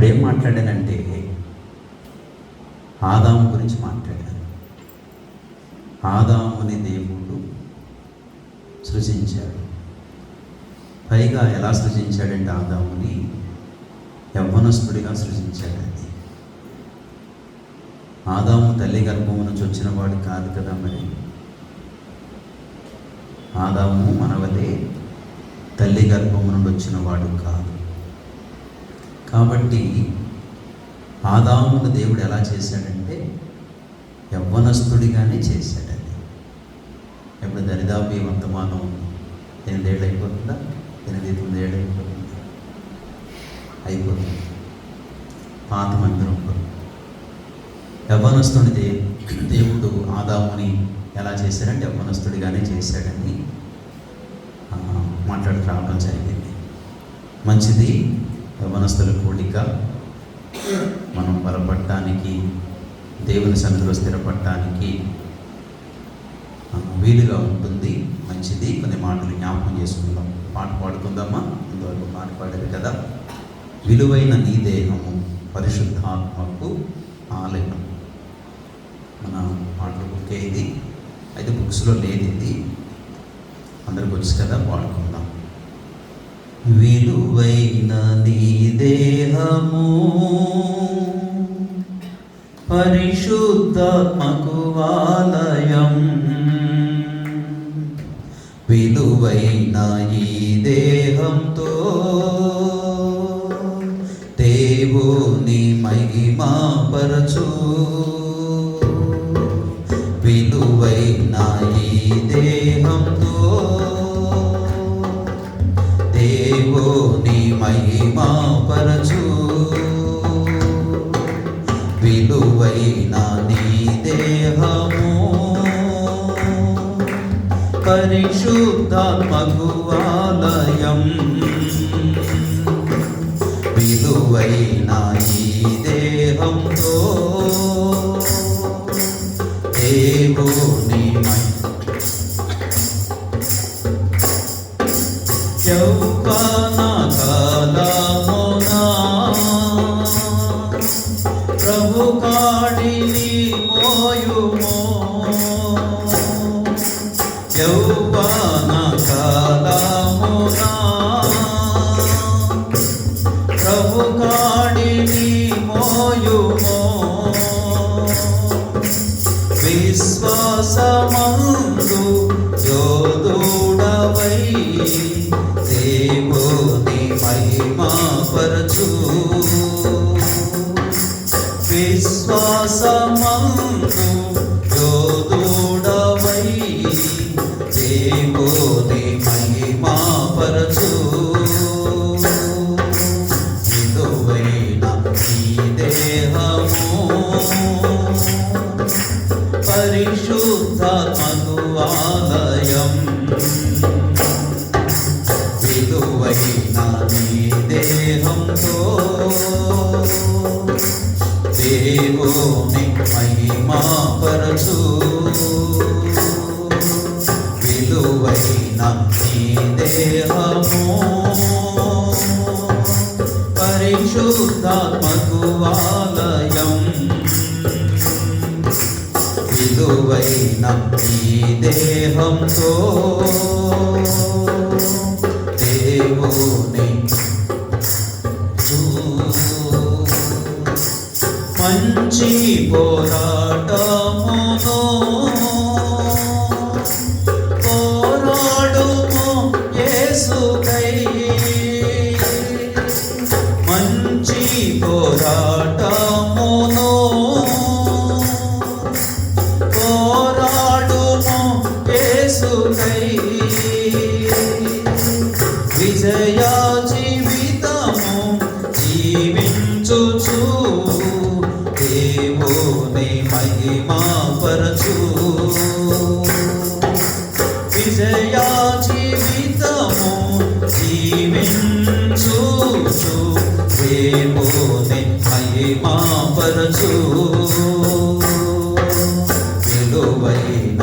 ఏం మాట్లాడానంటే ఆదాము గురించి మాట్లాడాను. ఆదాముని దేవుడు సృజించాడు. పైగా ఎలా సృజించాడంటే ఆదాముని యవ్వనస్తుడిగా సృజించాడండి. ఆదాము తల్లి గర్భము నుంచి వచ్చిన వాడు కాదు కదా. మరి ఆదాము మనవలే తల్లి గర్భము నుండి వచ్చిన వాడు కాదు. కాబట్టి ఆదామును దేవుడు ఎలా చేశాడంటే యవ్వనస్తుడిగానే చేశాడండి. ఇప్పుడు దరిదాపు వర్తమానం 8 ఏళ్ళు అయిపోతుందా? 8-9 ఏళ్ళు అయిపోతుందా? అయిపోతుంది. పాత మందిరంలో యవ్వనస్తుడి దేవుడు ఆదాముని ఎలా చేశాడంటే యవ్వనస్తుడిగానే చేశాడని మాట్లాడుతూ రావడం జరిగింది. మంచిది. యవ్వనస్తుల కూడిక మనం బలపడటానికి, దేవుని సన్నిధిలో స్థిరపడటానికి వీలుగా ఉంటుంది. మంచిది. కొన్ని మాటలు జ్ఞాపకం చేసుకుందాం. పాట పాడుకుందామా? ఇంతవరకు పాట పాడారు కదా. విలువైన నీ దేహము పరిశుద్ధాత్మకు ఆలయం. మన పాటల బుక్కే ఇది. అయితే బుక్స్లో లేదు ఇది. అందరికి వచ్చి కదా, పాడుకుందాం. విలువైన నీ దేహము పరిశుద్ధాత్మకు ఆలయం. విలువైన ఈ దేహంతో దేవుని మహిమపరచు. విలువైన ఈ దేహంతో దేవుని మహిమపరచు. విలువైన నీ దేహము పరిశుద్ధాత్మకు ఆలయం. విలువైన ఈ దేహంతో దేవుని యౌవన కాలమునా ప్రభు కాడిని మోయుమో. యౌవన కాలమునా ప్రభు కాడిని మోయుమో. విశ్వాసమందు యోధుడవై దేవుని మహిమపరచు. విశ్వాసమందు యోధుడవై దేవుని మహిమపరచు. విలువైన ఈ దేహము పరిశుద్ధాత్మకు ఆలయం. విలువైన నీ దేహంతో దేవుని మహిమపరచు. విలువైన నీ దేహము పరిశుద్ధాత్మకు ఆలయం. విలువైన ఈ దేహంతో దేవుని మంచి పోరాటమును పోరాడుము యేసుకై. మంచి పోరాటమును పోరాడుము యేసుకై. విజయ జీవితము జీవించుచు దేవుని మహిమపరచు. విజయ జీవితము జీవించుచు దేవుని మహిమపరచు. విలువైన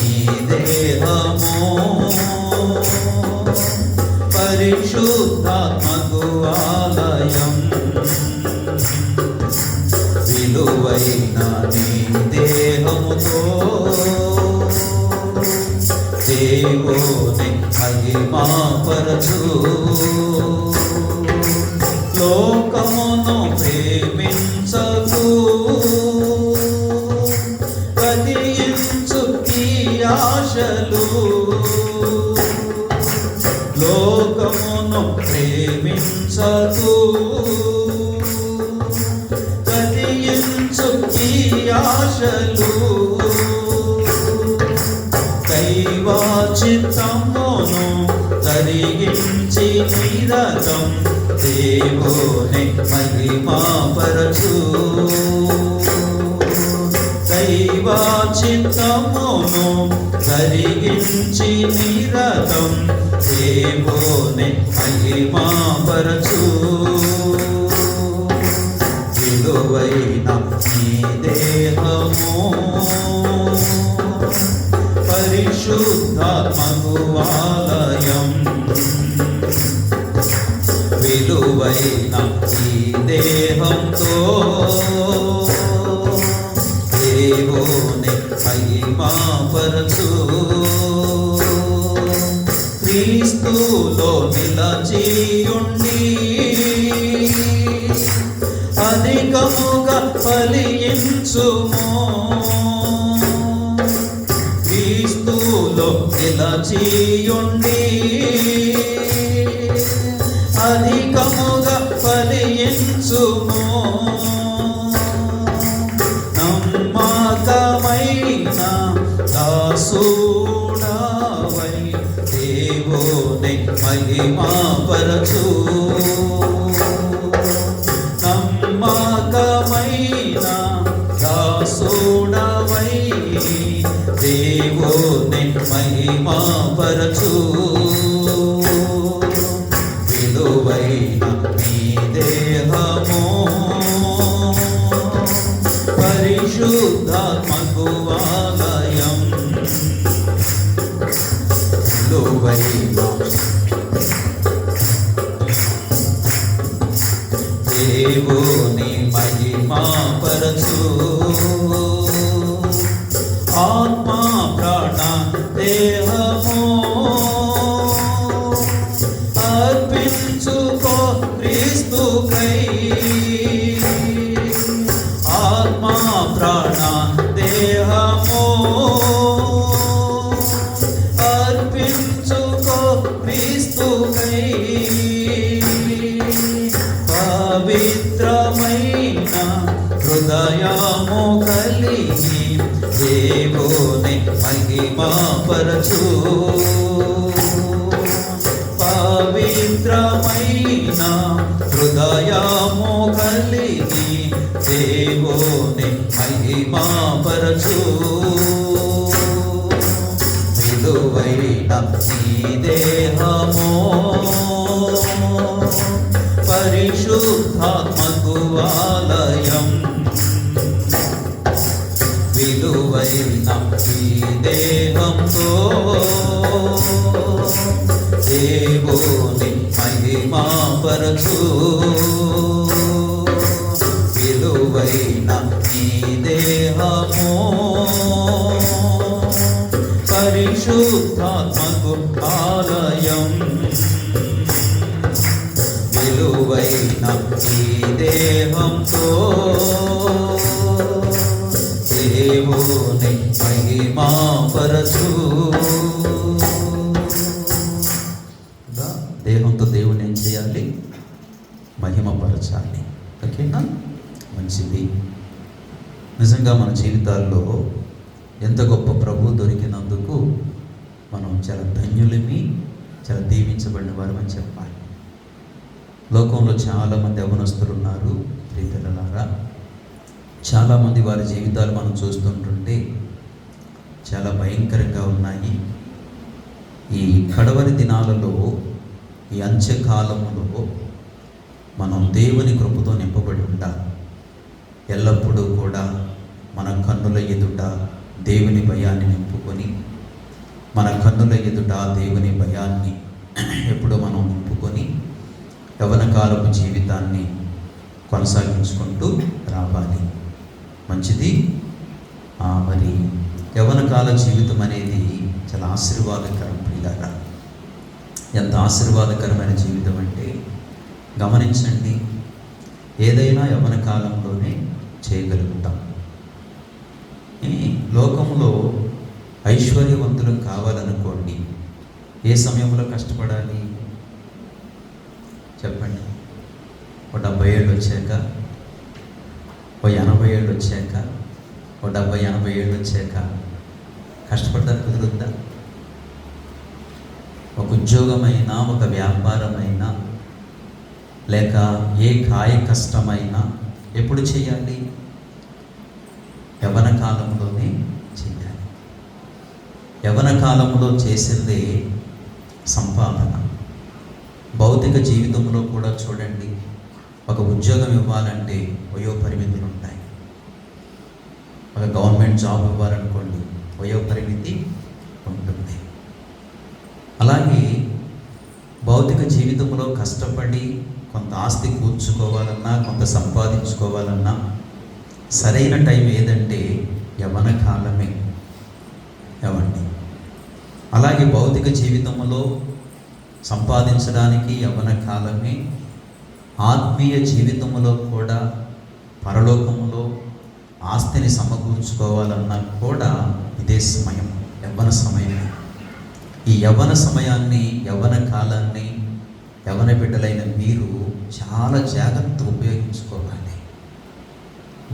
ఈ దేహము పరిశుద్ధాత్మకు ఆలయం. విలువైన నీ దేహముతో దేవుని మహిమపరచు. లోకమును ప్రేమించకు, గతించు ఈ ఆశలు. లోకమును ప్రేమించకు, గతించు ఈ ఆశలు. దైవచిత్తమును జరిగించి నిరతం దేవుని మహిమపరచు. దైవచిత్తమును జరిగించి నిరతం దేవుని మహిమపరచు. విలువైన నీ దేహము పరిశుద్ధాత్మకు ఆలయం. విలువైన ఈ దేహంతో దేవుని మహిమపరచు. క్రీస్తులో నిలచియుండి అధికముగా ఫలించుము. క్రీస్తులో నిలచియుండి అధికముగా ఫలించుము. నమ్మకమైన దాసుడవై దేవుని మహిమపరచు. నమ్మకమైన దాసుడవై దేవుని మహిమపరచు. విలువైన నీ దేహము పరిశుద్ధాత్మకు ఆలయం. విలువైన దేవుని మహిమపరచు. ఆత్మ ప్రాణ దేహము అర్పించుకో క్రీస్తుకై. ఆత్మ ప్రాణ దేహము అర్పించుకో క్రీస్తుకై. పవిత్రమైన హృదయము కలిగి దేవుని మహిమపరచు. పవిత్రమైన హృదయము కలిగి దేవుని మహిమపరచు. విలువైన నీ దేహము పరిశుద్ధాత్మకు ఆలయం. విలువైన ఈ దేహంతో దేవుని మహిమపరచు. విలువైన ఈ దేహము పరిశుద్ధాత్మకు ఆలయం. విలువైన ఈ దేహంతో దేవుని మహిమపరచు. దేహంతో దేవుని ఏం చేయాలి? మహిమపరచాలి. ఓకేనా? మంచిది. నిజంగా మన జీవితాల్లో ఎంత గొప్ప ప్రభు దొరికినందుకు మనం చాలా ధన్యులమి, చాలా దీవించబడిన వారమని చెప్పాలి. లోకంలో చాలామంది యవ్వనస్తులు ఉన్నారు. ప్రియతలారా, చాలామంది వారి జీవితాలు మనం చూస్తుంటుంటే చాలా భయంకరంగా ఉన్నాయి. ఈ కడవరి దినాలలో, ఈ అంత్యకాలములో మనం దేవుని కృపతో నింపబడి ఉండాలి. ఎల్లప్పుడూ కూడా మన కన్నుల ఎదుట దేవుని భయాన్ని నింపుకొని, మన కన్నుల ఎదుట దేవుని భయాన్ని ఎప్పుడూ మనం నింపుకొని యవ్వన కాలపు జీవితాన్ని కొనసాగించుకుంటూ రావాలి. మంచిది. మరి యవ్వనకాల జీవితం అనేది చాలా ఆశీర్వాదకరం ప్రియులారా. ఎంత ఆశీర్వాదకరమైన జీవితం అంటే గమనించండి, ఏదైనా యవ్వన కాలంలోనే చేయగలుగుతాం. ఈ లోకంలో ఐశ్వర్యవంతులు కావాలనుకోండి, ఏ సమయంలో కష్టపడాలి చెప్పండి? ఓ 70 ఏళ్ళు వచ్చాక, ఓ 80 ఏళ్ళు వచ్చాక, ఓ 70-80 ఏళ్ళు వచ్చాక కష్టపడతారు కుదురుద్దా? ఒక ఉద్యోగమైనా, ఒక వ్యాపారమైనా, లేక ఏ కాయ కష్టమైనా ఎప్పుడు చేయాలి? యవ్వన కాలంలోనే చేయాలి. యవ్వన కాలంలో చేసేదే సంపాదన. భౌతిక జీవితంలో కూడా చూడండి, ఒక ఉద్యోగం ఇవ్వాలంటే వయో పరిమితులు ఉంటాయి. ఒక గవర్నమెంట్ జాబ్ ఇవ్వాలనుకోండి, వయో పరిమితి ఉంటుంది. అలాగే భౌతిక జీవితంలో కష్టపడి కొంత ఆస్తి కూర్చుకోవాలన్నా, కొంత సంపాదించుకోవాలన్నా సరైన టైం ఏదంటే యవ్వన కాలమే. ఏమండి? అలాగే భౌతిక జీవితంలో సంపాదించడానికి యవ్వన కాలమే, ఆత్మీయ జీవితంలో కూడా పరలోకములో ఆస్తిని సమకూర్చుకోవాలన్నా కూడా ఇదే సమయం, యవ్వన సమయమే. ఈ యవ్వన సమయాన్ని, యవ్వన కాలాన్ని యవ్వన బిడ్డలైన మీరు చాలా జాగ్రత్తగా ఉపయోగించుకోవాలి.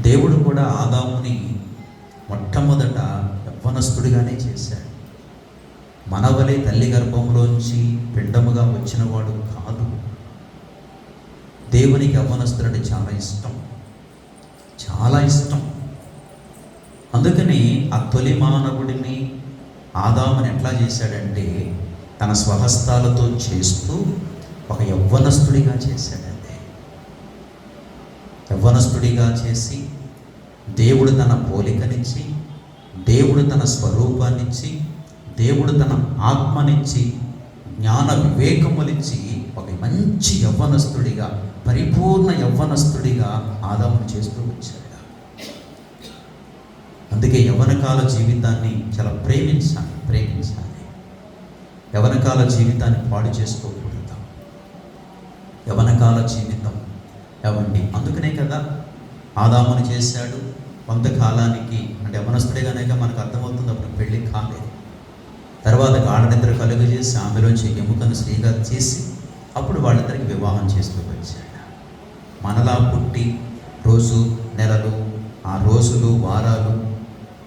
దేవుడు కూడా ఆదాముని మొట్టమొదట యవ్వనస్తుడిగానే చేశాడు. మనవలే తల్లి గర్భంలోంచి పిండముగా వచ్చినవాడు కాదు. దేవునికి యవ్వనస్తుడంటే చాలా ఇష్టం, చాలా ఇష్టం. అందుకని ఆ తొలి మానవుడిని ఆదాముని ఎట్లా చేశాడంటే తన స్వహస్తాలతో చేస్తూ ఒక యవ్వనస్తుడిగా చేశాడంటే. యవ్వనస్తుడిగా చేసి దేవుడు తన పోలికనిచ్చి, దేవుడు తన స్వరూపాన్నిచ్చి, దేవుడు తన ఆత్మనిచ్చి, జ్ఞాన వివేకములిచ్చి ఒక మంచి యవ్వనస్తుడిగా, పరిపూర్ణ యవ్వనస్తుడిగా ఆదామును చేస్తూ వచ్చాడు. అందుకే యవ్వనకాల జీవితాన్ని చాలా ప్రేమించాలి. యవ్వనకాల జీవితాన్ని పాడు చేసుకోకూడదు. యవ్వనకాల జీవితం ఏమండి? అందుకనే కదా ఆదాముని చేశాడు. కొంతకాలానికి అంటే యవ్వనస్తుడిగానే మనకు అర్థమవుతుంది, అప్పుడు పెళ్ళి కాలేదు. తర్వాత గాఢ నిద్ర కలుగు చేసి ఆమెలోంచి ఎముకను స్త్రీగా చేసి అప్పుడు వాళ్ళిద్దరికి వివాహం చేస్తూ వచ్చాడు. మనలా పుట్టి రోజు, నెలలు, ఆ రోజులు, వారాలు,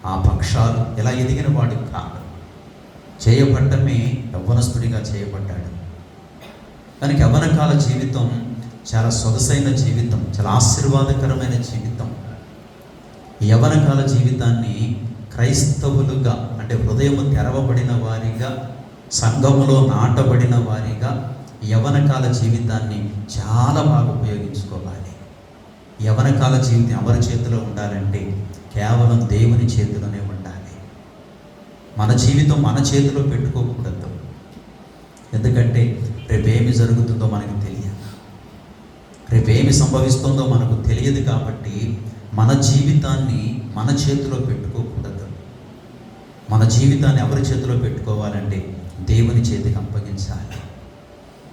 ఆ పక్షాలు ఎలా ఎదిగిన వాడు కాదు. చేయబడ్డమే యవ్వనస్తుడిగా చేయబడ్డాడు. కనుక యవ్వనకాల జీవితం చాలా సొగసైన జీవితం, చాలా ఆశీర్వాదకరమైన జీవితం. ఈ యవ్వనకాల జీవితాన్ని క్రైస్తవులుగా అంటే హృదయము తెరవబడిన వారిగా, సంఘములో నాటబడిన వారిగా యవ్వనకాల జీవితాన్ని చాలా బాగా ఉపయోగించుకోవాలి. యవ్వనకాల జీవితం ఎవరి చేతిలో ఉండాలంటే కేవలం దేవుని చేతిలోనే ఉండాలి. మన జీవితం మన చేతిలో పెట్టుకోకూడదు. ఎందుకంటే రేపేమి జరుగుతుందో మనకు తెలియదు, రేపేమి సంభవిస్తుందో మనకు తెలియదు. కాబట్టి మన జీవితాన్ని మన చేతిలో పెట్టుకోకూడదు. మన జీవితాన్ని ఎవరి చేతిలో పెట్టుకోవాలంటే దేవుని చేతికి అప్పగించాలి.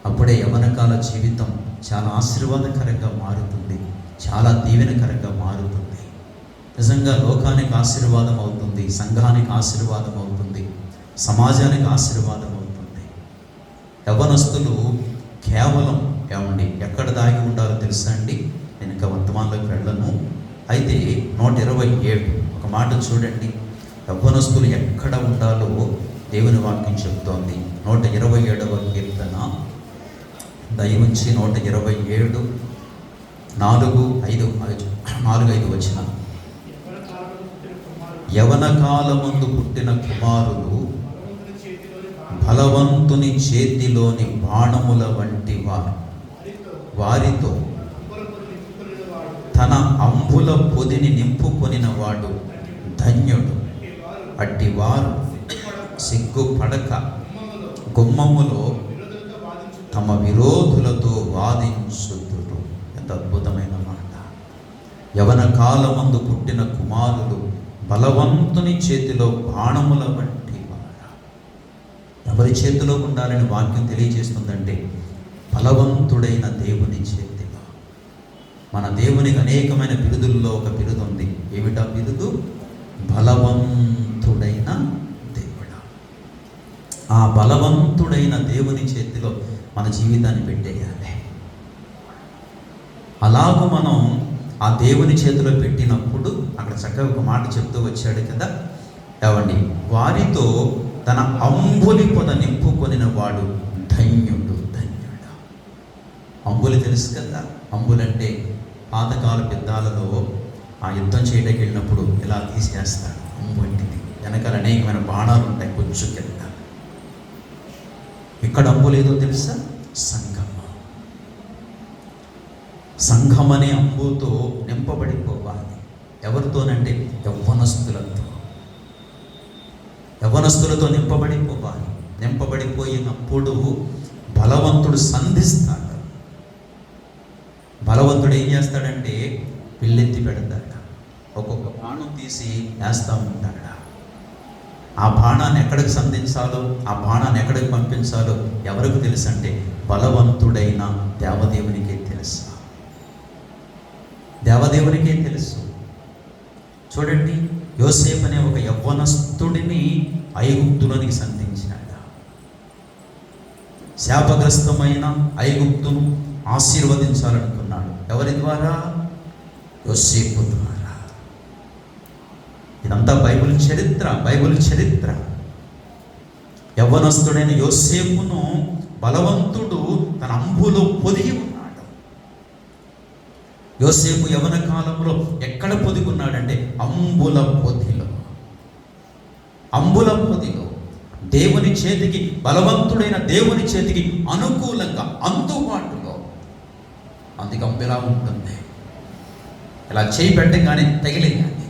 అప్పుడే యవ్వనకాల జీవితం చాలా ఆశీర్వాదకరంగా మారుతుంది, చాలా దీవెనకరంగా మారుతుంది. నిజంగా లోకానికి ఆశీర్వాదం అవుతుంది, సంఘానికి ఆశీర్వాదం అవుతుంది, సమాజానికి ఆశీర్వాదం అవుతుంది. యవ్వనస్తులు కేవలం ఏమండి ఎక్కడ దాగి ఉండాలో తెలుసా అండి? నేను ఇంకా వర్తమానంలోకి వెళ్ళను. అయితే 127 ఒక మాట చూడండి, యవ్వనస్తులు ఎక్కడ ఉండాలో దేవుని వాక్యం చెబుతోంది. 127వ కీర్తన దయవుంచి 127 4-5 వచ్చిన. యవన కాలమందు పుట్టిన కుమారులు బలవంతుని చేతిలోని బాణముల వంటి వారితో తన అంబుల పొదిని నింపుకొనిన వాడు ధన్యుడు. అట్టివారు సిగ్గుపడక గుమ్మములో తమ విరోధులతో వాదించుదురు. ఎంత అద్భుతమైన మాట! యవన కాలమందు పుట్టిన కుమారులు బలవంతుని చేతిలో బాణముల వంటి వారా. ఎవరి చేతిలో ఉండాలని వాక్యం తెలియజేస్తుందంటే బలవంతుడైన దేవుని చేతిలో. మన దేవునికి అనేకమైన బిరుదుల్లో ఒక బిరుదు ఉంది. ఏమిటా బిరుదు? బలవంతుడైన దేవుడా. ఆ బలవంతుడైన దేవుని చేతిలో మన జీవితాన్ని పెట్టేయాలి. అలాగూ మనం ఆ దేవుని చేతిలో పెట్టినప్పుడు అక్కడ చక్కగా ఒక మాట చెప్తూ వచ్చాడు కదా, ఏవండి, వారితో తన అంబులి పొద నింపుకొనిన వాడు ధన్యుడు, ధన్యుడు. అంబులి తెలుసు కదా, అంబులంటే పాతకాల పెద్దాలలో ఆ యుద్ధం చేయడానికి వెళ్ళినప్పుడు ఇలా తీసేస్తాడు. అంబుంటిది వెనకాల అనేకమైన బాణాలు ఉంటాయి, కొంచెం కింద. ఇక్కడ అంబులు ఏదో తెలుసా? సంఘం. సంఘం అనే అంబుతో నింపబడిపోవాలి. ఎవరితోనంటే యవ్వనస్తులతో నింపబడిపోవాలి. నింపబడిపోయినప్పుడు బలవంతుడు సంధిస్తాడు. బలవంతుడు ఏం చేస్తాడంటే పిల్లెత్తి పెడతాడు. ఒక్కొక్క బాణం తీసి వేస్తూ ఉంటాడు. ఆ బాణాన్ని ఎక్కడికి సంధించాలో, ఆ బాణాన్ని ఎక్కడికి పంపించాలో ఎవరికి తెలుసు అంటే బలవంతుడైన దేవదేవునికే తెలుసు. దేవదేవునికే తెలుసు. చూడండి, యోసేపు అనే ఒక యవ్వనస్తుడిని ఐగుప్తులోనికి సంధించాడు. శాపగ్రస్తమైన ఐగుప్తును ఆశీర్వదించాలనుకున్నాడు. ఎవరి ద్వారా? యోసేపు ద్వారా. ఇదంతా బైబిల్ చరిత్ర. యవ్వనస్తుడైన యోసేపును బలవంతుడు తన అంబులో పొదిగి ఉన్నాడు. యోసేపు యవన కాలంలో ఎక్కడ పొదిగి ఉన్నాడంటే అంబుల పొదిలో దేవుని చేతికి, బలవంతుడైన దేవుని చేతికి అనుకూలంగా, అందుబాటులో. అందుకే అంబు ఎలా ఉంటుంది, ఇలా చేయి పెట్టగానే తగిలేయాలి.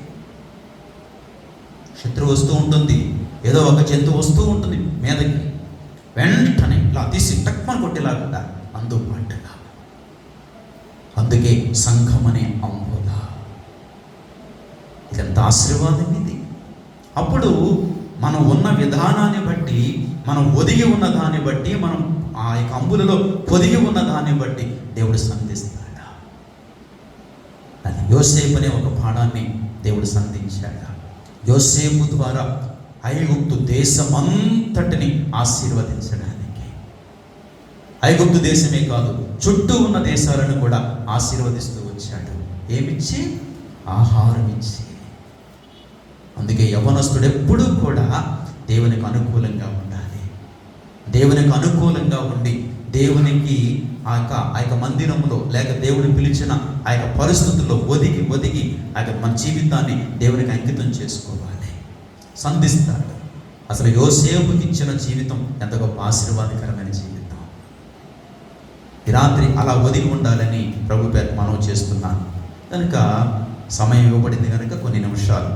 శత్రువు వస్తూ ఉంటుంది, ఏదో ఒక జంతువు వస్తూ ఉంటుంది మీదకి, వెంటనే ఇలా తీసి టక్మని కొట్టేలాగా అందుబాటుగా. అందుకే సంఘం అనే అంబుల. ఇదంత ఆశీర్వాదం ఇది. అప్పుడు మనం ఉన్న విధానాన్ని బట్టి, మనం ఒదిగి ఉన్న దాన్ని బట్టి, మనం ఆ యొక్క అంబులలో పొదిగి ఉన్న దాన్ని బట్టి దేవుడు సంధిస్తాడు. అది యోసేపు అనే ఒక బాణాన్ని దేవుడు సంధించాడు. యోసేపు ద్వారా ఐగుప్తు దేశమంతటిని ఆశీర్వదించడానికి, ఐగుప్తు దేశమే కాదు చుట్టూ ఉన్న దేశాలను కూడా ఆశీర్వదిస్తూ వచ్చాడు. ఏమిచ్చి? ఆహారం ఇచ్చి. అందుకే యవ్వనస్తుడు ఎప్పుడూ కూడా దేవునికి అనుకూలంగా ఉండాలి. దేవునికి అనుకూలంగా ఉండి దేవునికి ఆ యొక్క మందిరంలో, లేక దేవుని పిలిచిన ఆ యొక్క పరిస్థితుల్లో ఒదిగి ఆ యొక్క మన జీవితాన్ని దేవునికి అంకితం చేసుకోవాలి. సంధిస్తాడు. అసలు యోసేపుకి ఇచ్చిన జీవితం ఎంత గొప్ప ఆశీర్వాదకరమైన జీవితం. ఈ రాత్రి అలా ఒదిగి ఉండాలని ప్రభు పేరు మనవి చేస్తున్నాను. కనుక సమయం ఇవ్వబడింది కనుక కొన్ని నిమిషాలు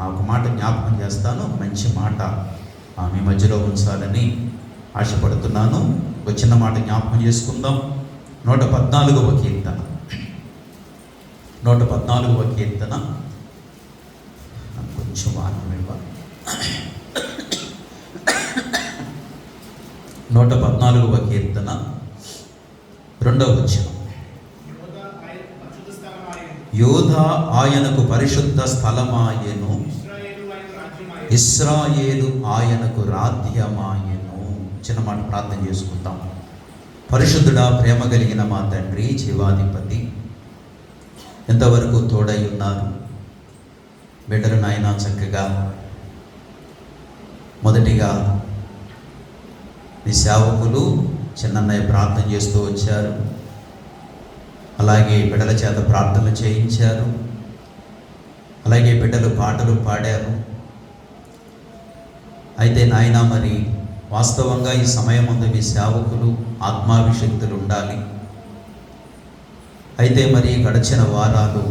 ఆ ఒక మాట జ్ఞాపకం చేస్తాను. ఒక మంచి మాట మీ మధ్యలో ఉంచాలని ఆశపడుతున్నాను. ఒక చిన్న మాట జ్ఞాపకం చేసుకుందాం. 114వ కీర్తన, 114వ కీర్తన. కొంచెం వారం ఇవ్వాలి. 114వ కీర్తన 2వ వచనం. యోధా ఆయనకు పరిశుద్ధ స్థలమాయెను, ఇశ్రాయేలు ఆయనకు రాజ్యమాయెను. చిన్న మాట ప్రార్థన చేసుకుందాం. పరిశుద్ధుడా, ప్రేమ కలిగిన మా తండ్రి, జీవాధిపతి, ఎంతవరకు తోడై ఉన్నారు బిడ్డలు నాయన. చక్కగా మొదటిగా మీ సేవకులు చిన్నన్నయ్య ప్రార్థన చేస్తూ వచ్చారు. అలాగే బిడ్డల చేత ప్రార్థనలు చేయించారు. అలాగే బిడ్డలు పాటలు పాడారు. అయితే నాయన, మరి వాస్తవంగా ఈ సమయం ముందు మీ సేవకులు ఆత్మాభిషక్తులు ఉండాలి. అయితే మరి గడిచిన వారాలు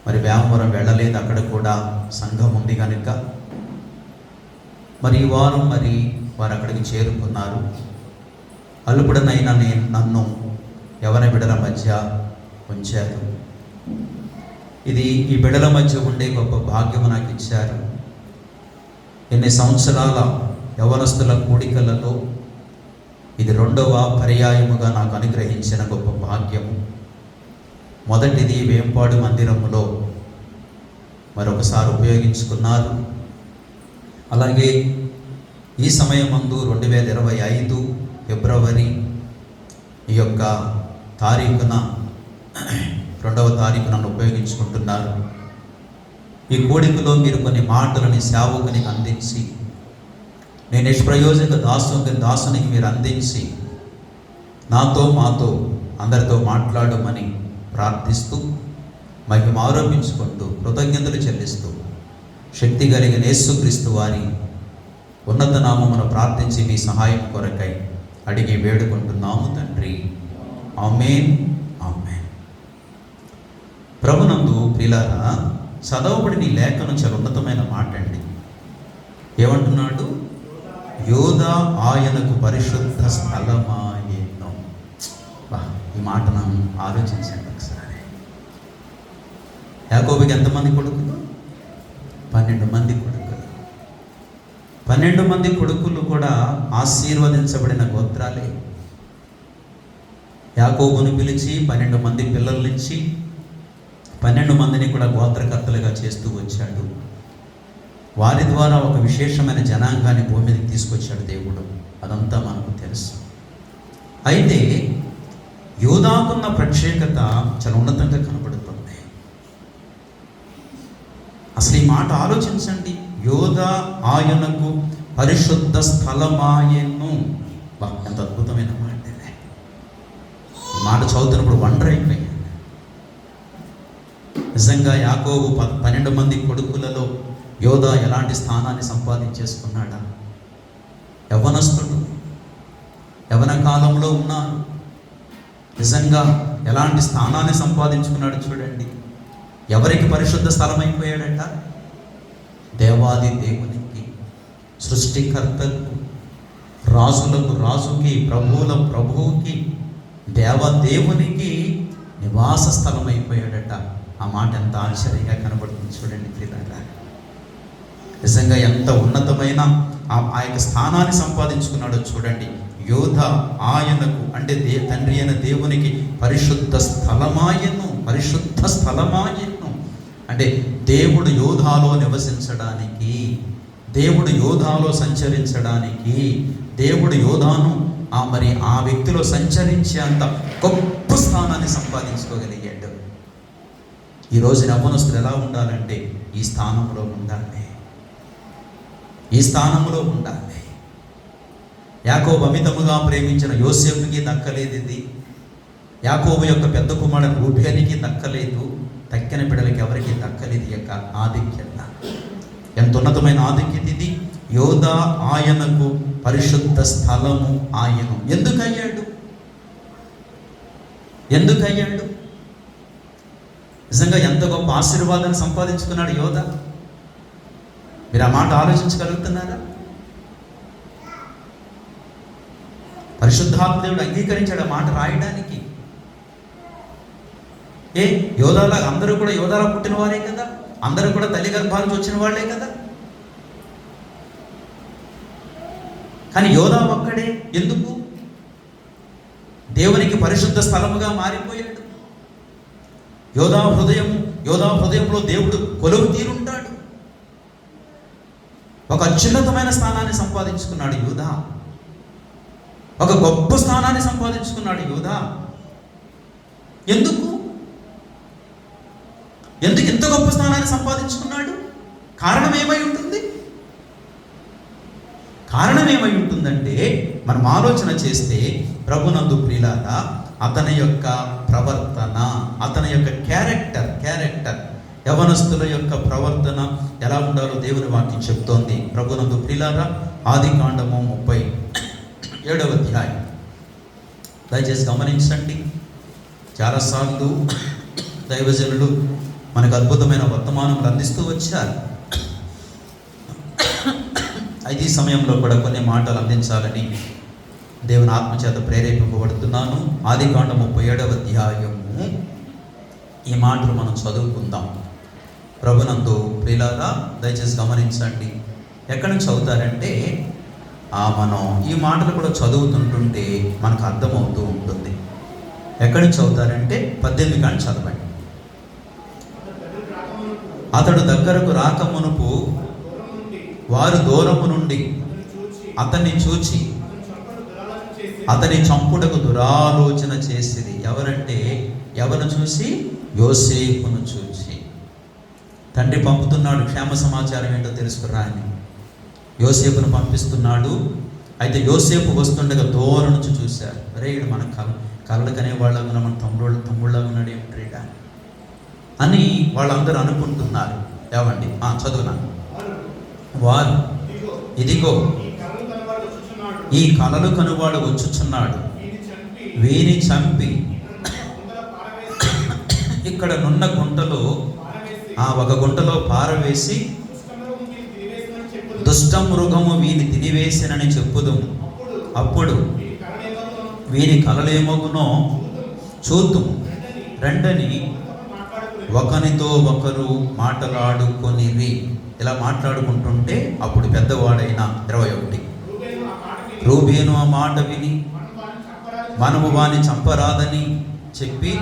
మరి వేమవరం వెళ్ళలేదు, అక్కడ కూడా సంఘం ఉంది కనుక మరి ఈ వారం మరి వారు అక్కడికి చేరుకున్నారు. అల్లుపుడనైనా నన్ను యవన బిడ్డల మధ్య ఉంచారు. ఇది ఈ బిడల మధ్య ఉండే గొప్ప భాగ్యము నాకు ఇచ్చారు. ఎన్ని సంవత్సరాల యవనస్తుల కూడికలలో ఇది 2వ పర్యాయముగా నాకు అనుగ్రహించిన గొప్ప భాగ్యము. మొదటిది వేంపాడు మందిరములో మరొకసారి ఉపయోగించుకున్నారు. అలాగే ఈ సమయమందు 2025 ఫిబ్రవరి ఈ యొక్క తారీఖున 2వ తారీఖున ఉపయోగించుకుంటున్నారు. ఈ కూడికలో మీరు కొన్ని మాటలని సేవకుని అందించి, నేను నిష్ప్రయోజక దాసునికి మీరు అందించి నాతో మాతో అందరితో మాట్లాడమని ప్రార్థిస్తూ మహిమ ఆరోపించుకుంటూ కృతజ్ఞతలు చెల్లిస్తూ శక్తి కలిగిన యేసుక్రీస్తు వారి ఉన్నత నామమును ప్రార్థించి మీ సహాయం కొరకై అడిగి వేడుకుంటున్నాము తండ్రి. ఆమేన్, ఆమేన్. ప్రభునందు ప్రియులారా, చదవబడిన ఈ లేఖనం చాలా ఉన్నతమైన మాట అండి. ఏమంటున్నాడు? యోధా ఆయనకు పరిశుద్ధ స్థలమాయెను. ఈ మాటను ఆలోచించండి ఒకసారి. యాకోబుకి ఎంతమంది కొడుకులు? 12 మంది కొడుకులు. 12 మంది కొడుకులు కూడా ఆశీర్వదించబడిన గోత్రాలే. యాకోబును పిలిచి 12 మంది పిల్లల్నిచ్చి 12 మందిని కూడా గోత్రకర్తలుగా చేస్తూ వచ్చాడు. వారి ద్వారా ఒక విశేషమైన జనాంగాన్ని భూమి మీదకి తీసుకొచ్చాడు దేవుడు. అదంతా మనకు తెలుసు. అయితే యోధాకున్న ప్రత్యేకత చాలా ఉన్నతంగా కనబడుతుంది. అసలు ఈ మాట ఆలోచించండి. యోధా ఆయనకు పరిశుద్ధ స్థలమాయెను. ఎంత అద్భుతమైన మాట. ఈ మాట చదువుతున్నప్పుడు వండర్ అయిపోయింది. నిజంగా యాకోబు 12 మంది కొడుకులలో యోధా ఎలాంటి స్థానాన్ని సంపాదించేసుకున్నాడా? యవ్వనస్తుడు, యవ్వన కాలంలో ఉన్నారు. నిజంగా ఎలాంటి స్థానాన్ని సంపాదించుకున్నాడు చూడండి. ఎవరికి పరిశుద్ధ స్థలం అయిపోయాడట? దేవాది దేవునికి, సృష్టికర్తకు, రాజులకు రాజుకి, ప్రభువుల ప్రభువుకి, దేవదేవునికి నివాస స్థలం అయిపోయాడట. ఆ మాట ఎంత ఆశ్చర్యంగా కనబడుతుంది చూడండి ప్రియులారా. నిజంగా ఎంత ఉన్నతమైన ఆ యొక్క స్థానాన్ని సంపాదించుకున్నాడో చూడండి. యోధ ఆయనకు అంటే తండ్రి అయిన దేవునికి పరిశుద్ధ స్థలమాయెను. పరిశుద్ధ స్థలమాయెను అంటే దేవుడు యోధాలో నివసించడానికి, దేవుడు యోధాలో సంచరించడానికి, దేవుడు యోధాను ఆ వ్యక్తిలో సంచరించే అంత గొప్ప స్థానాన్ని సంపాదించుకోగలిగాడు. ఈరోజు యవ్వనస్తులు ఎలా ఉండాలంటే ఈ స్థానంలో ఉండాలి, ఈ స్థానంలో ఉండాలి. యాకోబు అమితముగా ప్రేమించిన యోసేపుకి దక్కలేదు ఇది. యాకోబు యొక్క పెద్ద కుమారుడు రూబేనికి దక్కలేదు. తక్కిన బిడ్డలకి ఎవరికి దక్కలేదు ఈ యొక్క ఆధిక్యత. ఎంత ఉన్నతమైన ఆధిక్యత ఇది. యోధా ఆయనకు పరిశుద్ధ స్థలము ఆయను. ఎందుకయ్యాడు? నిజంగా ఎంత గొప్ప ఆశీర్వాదాన్ని సంపాదించుకున్నాడు యోధా. మీరు ఆ మాట ఆలోచించగలుగుతున్నారా? పరిశుద్ధాత్మదేవుడు అంగీకరించాడు ఆ మాట రాయడానికి. యోధాలా అందరూ కూడా యోధాలా పుట్టిన వారే కదా, అందరూ కూడా తల్లి గర్భాల నుంచి వచ్చిన వాళ్ళే కదా. కానీ యోధా ఒక్కడే ఎందుకు దేవునికి పరిశుద్ధ స్థలముగా మారిపోయాడు? యోధా హృదయంలో దేవుడు కొలువు తీరుంటాడు. ఒక అత్యున్నతమైన స్థానాన్ని సంపాదించుకున్నాడు యోధా. ఒక గొప్ప స్థానాన్ని సంపాదించుకున్నాడు యోధా. ఎందుకు ఇంత గొప్ప స్థానాన్ని సంపాదించుకున్నాడు? కారణం ఏమై ఉంటుందంటే మనం ఆలోచన చేస్తే ప్రభునందు ప్రియులారా, అతని యొక్క ప్రవర్తన, అతని యొక్క క్యారెక్టర్ యవనస్తుల యొక్క ప్రవర్తన ఎలా ఉండాలో దేవుని వాక్యం చెప్తోంది. ప్రభునందు ప్రియులారా, ఆదికాండము 37వ అధ్యాయం దయచేసి గమనించండి. చాలాసార్లు దైవజనులు మనకు అద్భుతమైన వర్తమానములు అందిస్తూ వచ్చారు. అయితే ఈ సమయంలో కూడా కొన్ని మాటలు అందించాలని దేవుని ఆత్మచేత ప్రేరేపింపబడుతున్నాను. ఆదికాండము 37వ అధ్యాయము ఈ మాటలు మనం చదువుకుందాం. ప్రభునందు ప్రియులారా దయచేసి గమనించండి. ఎక్కడి నుంచి చదువుతారంటే మనం ఈ మాటలు కూడా చదువుతుంటుంటే మనకు అర్థమవుతూ ఉంటుంది. ఎక్కడి నుంచి చదువుతారంటే 18 కానీ చదవండి. అతడు దగ్గరకు రాకమునుపు వారు దూరము నుండి అతన్ని చూచి అతని చంపుటకు దురాలోచన చేసిరి. ఎవరంటే ఎవరు చూసి? యోసేపును చూసి. తండ్రి పంపుతున్నాడు, క్షేమ సమాచారం ఏంటో తెలుసుకురా అని యోసేపును పంపిస్తున్నాడు. అయితే యోసేపు వస్తుండగా దూరం నుంచి చూశారు. అరే ఈడు మన కళ్ళకు అనేవాళ్ళగా మన తమ్ముళ్ళగా ఉన్నాడు ఏమిట్రీడా అని వాళ్ళందరూ అనుకుంటున్నారు. ఏమండి చదువునా. వారు ఇదిగో ఈ కలలు కనువాడు వచ్చుచున్నాడు, వీని చంపి ఇక్కడ నున్న గుంటలో ఒక గుంటలో పారవేసి దుష్ట మృగము వీని తినివేసినని చెప్పుదుము. అప్పుడు వీని కలలేమగునో చూద్దుము రండని ఒకనితో ఒకరు మాట్లాడుకొనిరి. ఇలా మాట్లాడుకుంటుంటే అప్పుడు పెద్దవాడైన 21 రూబేను ఆ మాట విని మనము వాని చంపరాదని చెప్పి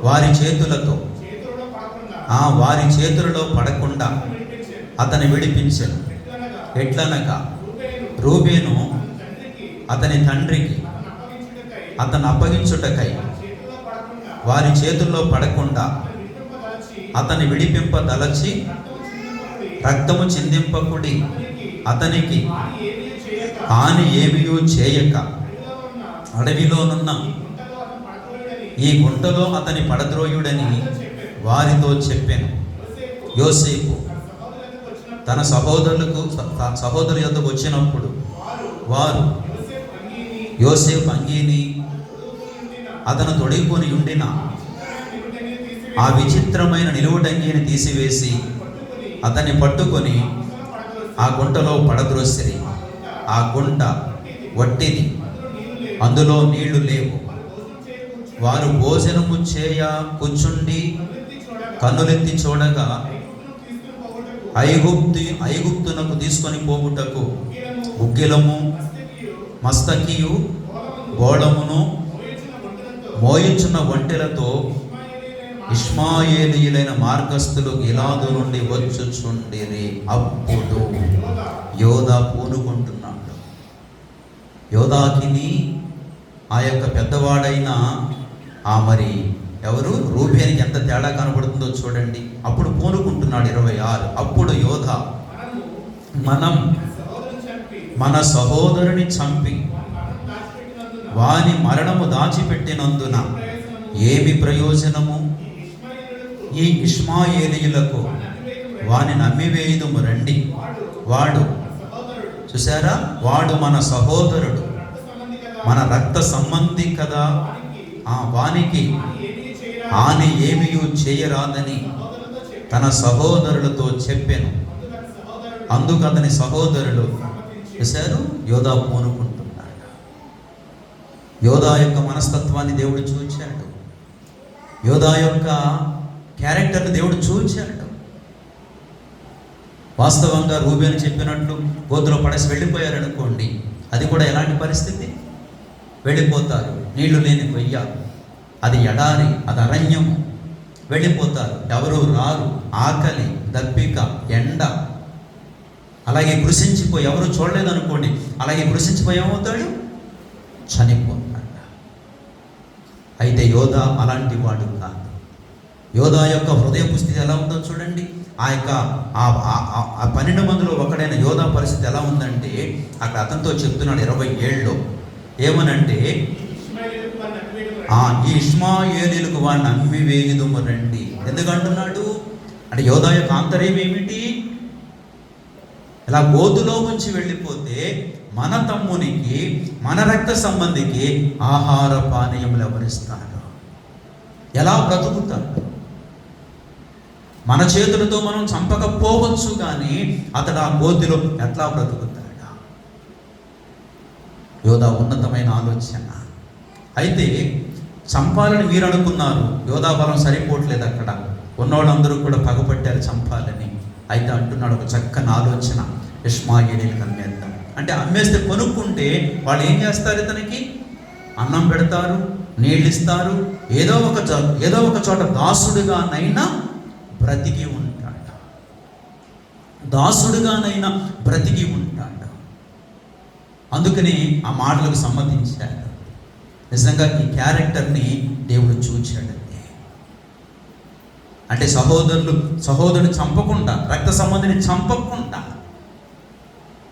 వారి చేతులలో పడకుండా అతని విడిపించెను. ఎట్లనగా రూబేను అతని తండ్రికి అతను అప్పగించుటకై వారి చేతుల్లో పడకుండా అతని విడిపింపదలచి రక్తము చిందింపకుడి అతనికి హాని ఏమీయూ చేయక అడవిలోనున్న ఈ గుంటలో అతని పడద్రోయుడని వారితో చెప్పాను. యోసేపు తన సహోదరుల యొద్దకు వచ్చినప్పుడు వారు యోసేపు అంగీని అతను తొడిగికొని ఉండిన ఆ విచిత్రమైన నిలువుటంగీని తీసివేసి అతన్ని పట్టుకొని ఆ గుంటలో పడద్రోసిరి. ఆ గుంట వట్టిది, అందులో నీళ్లు లేవు. వారు భోజనము చేయ కూర్చుండి కన్నులెత్తి చూడగా ఐగుప్తునకు తీసుకొని పోవుటకు గుగ్గిలము మస్తకియు గోళమును మోయించున్న ఒంటెలతో ఇష్మాయేలీయులైన మార్గస్థులు గిలాదు నుండి వచ్చుచుండిరి. అప్పుడు యోధా పూనుకుంటున్నాడు. యోధాకిని ఆ యొక్క పెద్దవాడైన మరి ఎవరు రూబేనికి ఎంత తేడా కనబడుతుందో చూడండి. అప్పుడు పూనుకుంటున్నాడు. 26 అప్పుడు యోధా మనం మన సహోదరుని చంపి వాని మరణము దాచిపెట్టినందున ఏమి ప్రయోజనము? ఈ ఇష్మాయేలీయులకు వాని నమ్మివేయుదుము రండి. వాడు చూసారా, వాడు మన సహోదరుడు, మన రక్త సంబంధి కదా. వానికి హాని ఏమీయూ చేయరాదని తన సహోదరులతో చెప్పాను. అందుకు అతని సహోదరులు చూశారు. యోధా పూనుకుంటున్నాడు. యోధా యొక్క మనస్తత్వాన్ని దేవుడు చూచాడు. యోధా యొక్క క్యారెక్టర్ని దేవుడు చూచాడు. వాస్తవంగా రూబేను చెప్పినట్లు గోతులో పడేసి వెళ్ళిపోయారనుకోండి, అది కూడా ఎలాంటి పరిస్థితి? వెళ్ళిపోతారు. నీళ్లు లేని కొయ్య, అది ఎడారి, అది అరణ్యము. వెళ్ళిపోతారు, ఎవరు రారు. ఆకలి, దప్పిక, ఎండ, అలాగే కృషించిపోయి ఎవరు చూడలేదనుకోండి, అలాగే కృషించిపోయి ఏమవుతాడు? చనిపోతాడు. అయితే యోధా అలాంటి వాడు కాదు. యోధా యొక్క హృదయపు స్థితి ఎలా ఉందో చూడండి. ఆ యొక్క 12 మందిలో ఒకడైన యోధా పరిస్థితి ఎలా ఉందంటే, అక్కడ అతనితో చెప్తున్నాడు 27లో ఏమనంటే, ఈ ఇష్మాయేలీయులకు వారిని నమ్మివేయుదుము రండి. ఎందుకంటున్నాడు అంటే యోధా యొక్క ఆంతర్యం ఏమిటి? ఇలా గోతులో ఉంచి వెళ్ళిపోతే మన తమ్మునికి, మన రక్త సంబంధికి ఆహార పానీయములు ఎవరిస్తాడు? ఎలా బ్రతుకుతాడు? మన చేతులతో మనం చంపకపోవచ్చు, కానీ అతడు ఆ గోతిలో ఎట్లా బ్రతుకుతాడు? యోధా ఉన్నతమైన ఆలోచన. అయితే చంపాలని మీరు అనుకున్నారు, యోధా బలం సరిపోవట్లేదు, అక్కడ ఉన్నవాళ్ళందరూ కూడా పగపట్టారు చంపాలని. అయితే అంటున్నాడు ఒక చక్కని ఆలోచన, ఇష్మాయేలీయులకు అమ్మేద్దాం. అంటే అమ్మేస్తే కొనుక్కుంటే వాళ్ళు ఏం చేస్తారు, ఇతనికి అన్నం పెడతారు, నీళ్ళు ఇస్తారు, ఏదో ఒక చోట దాసుడుగానైనా బ్రతికి ఉంటాడు, దాసుడుగానైనా బ్రతికి ఉంటాడు. అందుకని ఆ మాటలకు సమ్మతించాడు. నిజంగా ఈ క్యారెక్టర్ని దేవుడు చూచాడండి. అంటే సహోదరుని చంపకుండా, రక్త సంబంధిని చంపకుండా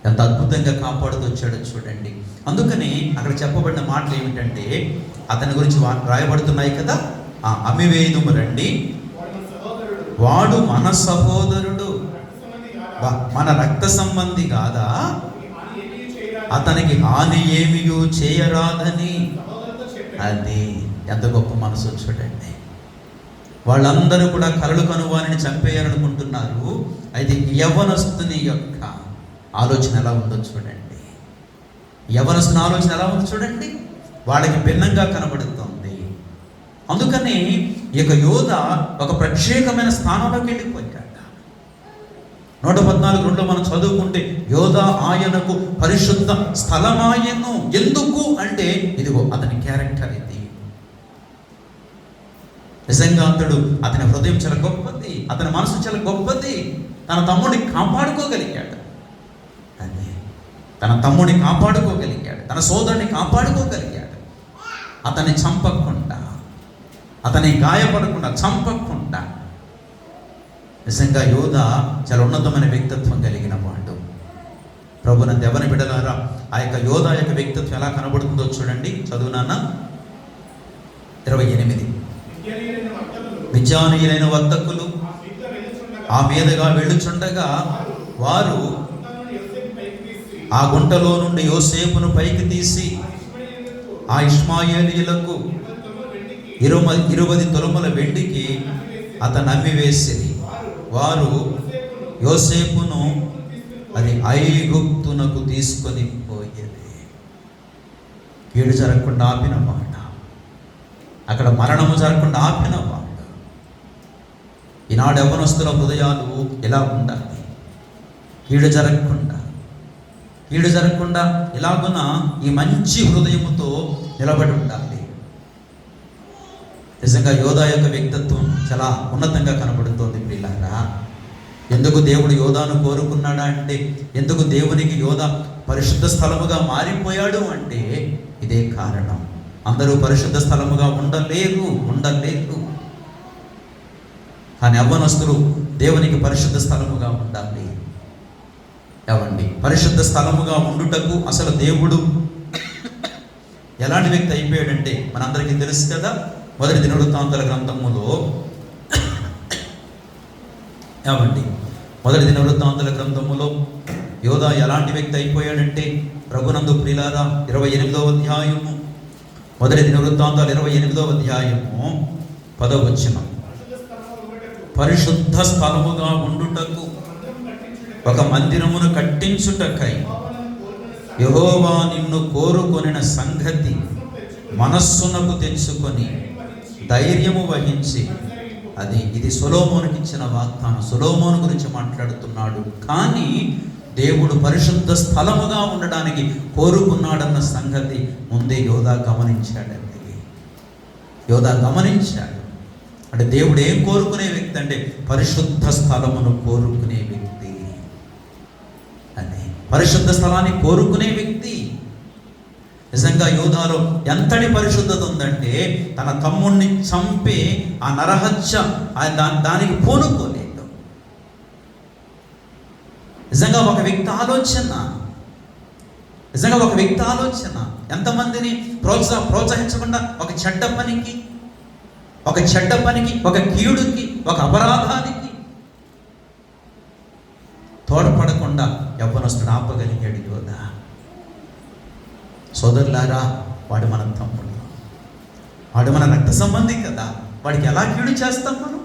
ఎంత అద్భుతంగా కాపాడుతూ వచ్చాడో చూడండి. అందుకని అక్కడ చెప్పబడిన మాటలు ఏమిటంటే, అతని గురించి రాయబడుతున్నాయి కదా, అమ్మివేయుదుము రండి, వాడు మన సహోదరుడు, మన రక్త సంబంధి కాదా, అతనికి హాని ఏమియూ చేయరాదని. అది ఎంత గొప్ప మనసు చూడండి. వాళ్ళందరూ కూడా కలలు కనువాని చంపేయాలనుకుంటున్నారు. అయితే యవ్వనస్తుని యొక్క ఆలోచన ఎలా ఉందో చూడండి. యవ్వనస్తుని ఆలోచన ఎలా ఉందో చూడండి, వాళ్ళకి భిన్నంగా కనబడుతుంది. అందుకని ఈ యొక్క యోధ ఒక ప్రత్యేకమైన స్థానంలోకి వెళ్ళిపోయాడు. 114:2 మనం చదువుకుంటే, యోధ ఆయనకు పరిశుద్ధ స్థలమాయను. ఎందుకు అంటే, ఇదిగో అతని క్యారెక్టర్ ఇది. నిజంగా అతని హృదయం చాలా గొప్పది, అతని మనసు చాలా గొప్పది. తన తమ్ముడిని కాపాడుకోగలిగాడు, అదే తన తమ్ముడిని కాపాడుకోగలిగాడు, తన సోదరుని కాపాడుకోగలిగాడు. అతన్ని చంపకుండా, అతని గాయపడకుండా, చంపకుండా. నిజంగా యోధ చాలా ఉన్నతమైన వ్యక్తిత్వం కలిగిన వాడు. ప్రభునందు ఎవరిని బిడ్డలారా, ఆ యొక్క యోధ యొక్క వ్యక్తిత్వం ఎలా కనబడుతుందో చూడండి. చదువునాన్న 28. విజ్ఞానీయులైన వర్తకులు ఆ మీదగా వెళ్ళుచుండగా, వారు ఆ గుంటలో నుండి యోసేపును పైకి తీసి ఆ ఇష్మాయేలీయులకు 20 తులముల వెండికి అతను అమ్మివేసిరి. వారు యోసేపును అది ఐగుప్తునకు తీసుకొని పోయేది. కీడు జరగకుండా ఆపిన మాట, అక్కడ మరణము జరగకుండా ఆపిన మాట. ఈనాడు యవ్వనస్తుల హృదయాలు ఎలా ఉండాలి? కీడు జరగకుండా ఇలాగున ఈ మంచి హృదయముతో నిలబడి ఉండాలి. నిజంగా యోధ యొక్క వ్యక్తిత్వం చాలా ఉన్నతంగా కనబడుతోంది ప్రియులారా. ఎందుకు దేవుడు యోధాను కోరుకున్నాడా అంటే, ఎందుకు దేవునికి యోధ పరిశుద్ధ స్థలముగా మారిపోయాడు అంటే ఇదే కారణం. అందరూ పరిశుద్ధ స్థలముగా ఉండలేరు. కానీ యవ్వనస్తులు దేవునికి పరిశుద్ధ స్థలముగా ఉండాలి. ఏవండి, పరిశుద్ధ స్థలముగా ఉండుటకు అసలు దేవుడు ఎలాంటి వ్యక్తి అయిపోయాడంటే మనందరికీ తెలుసు కదా. 1 దినవృత్తాంతాల గ్రంథములో, ఏవండి 1 దినవృత్తాంతాల గ్రంథములో యోధ ఎలాంటి వ్యక్తి అయిపోయాడంటే, ప్రభునందు ప్రియులారా 28వ అధ్యాయము, 1 దినవృత్తాంతాలు 28వ అధ్యాయము 10వ వచనం, పరిశుద్ధ స్థలముగా ఉండుటకు ఒక మందిరమును కట్టించుటకై యెహోవా నిన్ను కోరుకొనిన సంగతి మనస్సునకు తెచ్చుకొని ధైర్యము వహించి. ఇది సొలొమోనుకి ఇచ్చిన వాగ్దానం. సొలొమోను గురించి మాట్లాడుతున్నాడు. కానీ దేవుడు పరిశుద్ధ స్థలముగా ఉండడానికి కోరుకున్నాడన్న సంగతి ముందే యోధ గమనించాడండి. అంటే దేవుడు ఏం కోరుకునే వ్యక్తి అంటే పరిశుద్ధ స్థలమును కోరుకునే వ్యక్తి. అని పరిశుద్ధ స్థలాన్ని కోరుకునే వ్యక్తి. నిజంగా యోధాలో ఎంతటి పరిశుద్ధత ఉందంటే, తన తమ్ముడిని చంపే ఆ నరహత్య దానికి పూనుకోలేదు. నిజంగా ఒక వ్యక్తి ఆలోచన ఎంతమందిని ప్రోత్సహించకుండా ఒక చెడ్డ పనికి, ఒక కీడుకి, ఒక అపరాధానికి తోడ్పడకుండా యవ్వనస్తుడు ఆపగలిగాడు యోధ. సోదరులారా, వాడు మన తమ్ముడు, వాడు మన రక్త సంబంధి కదా. వాడికి ఎలా కీడు చేస్తాం మనం?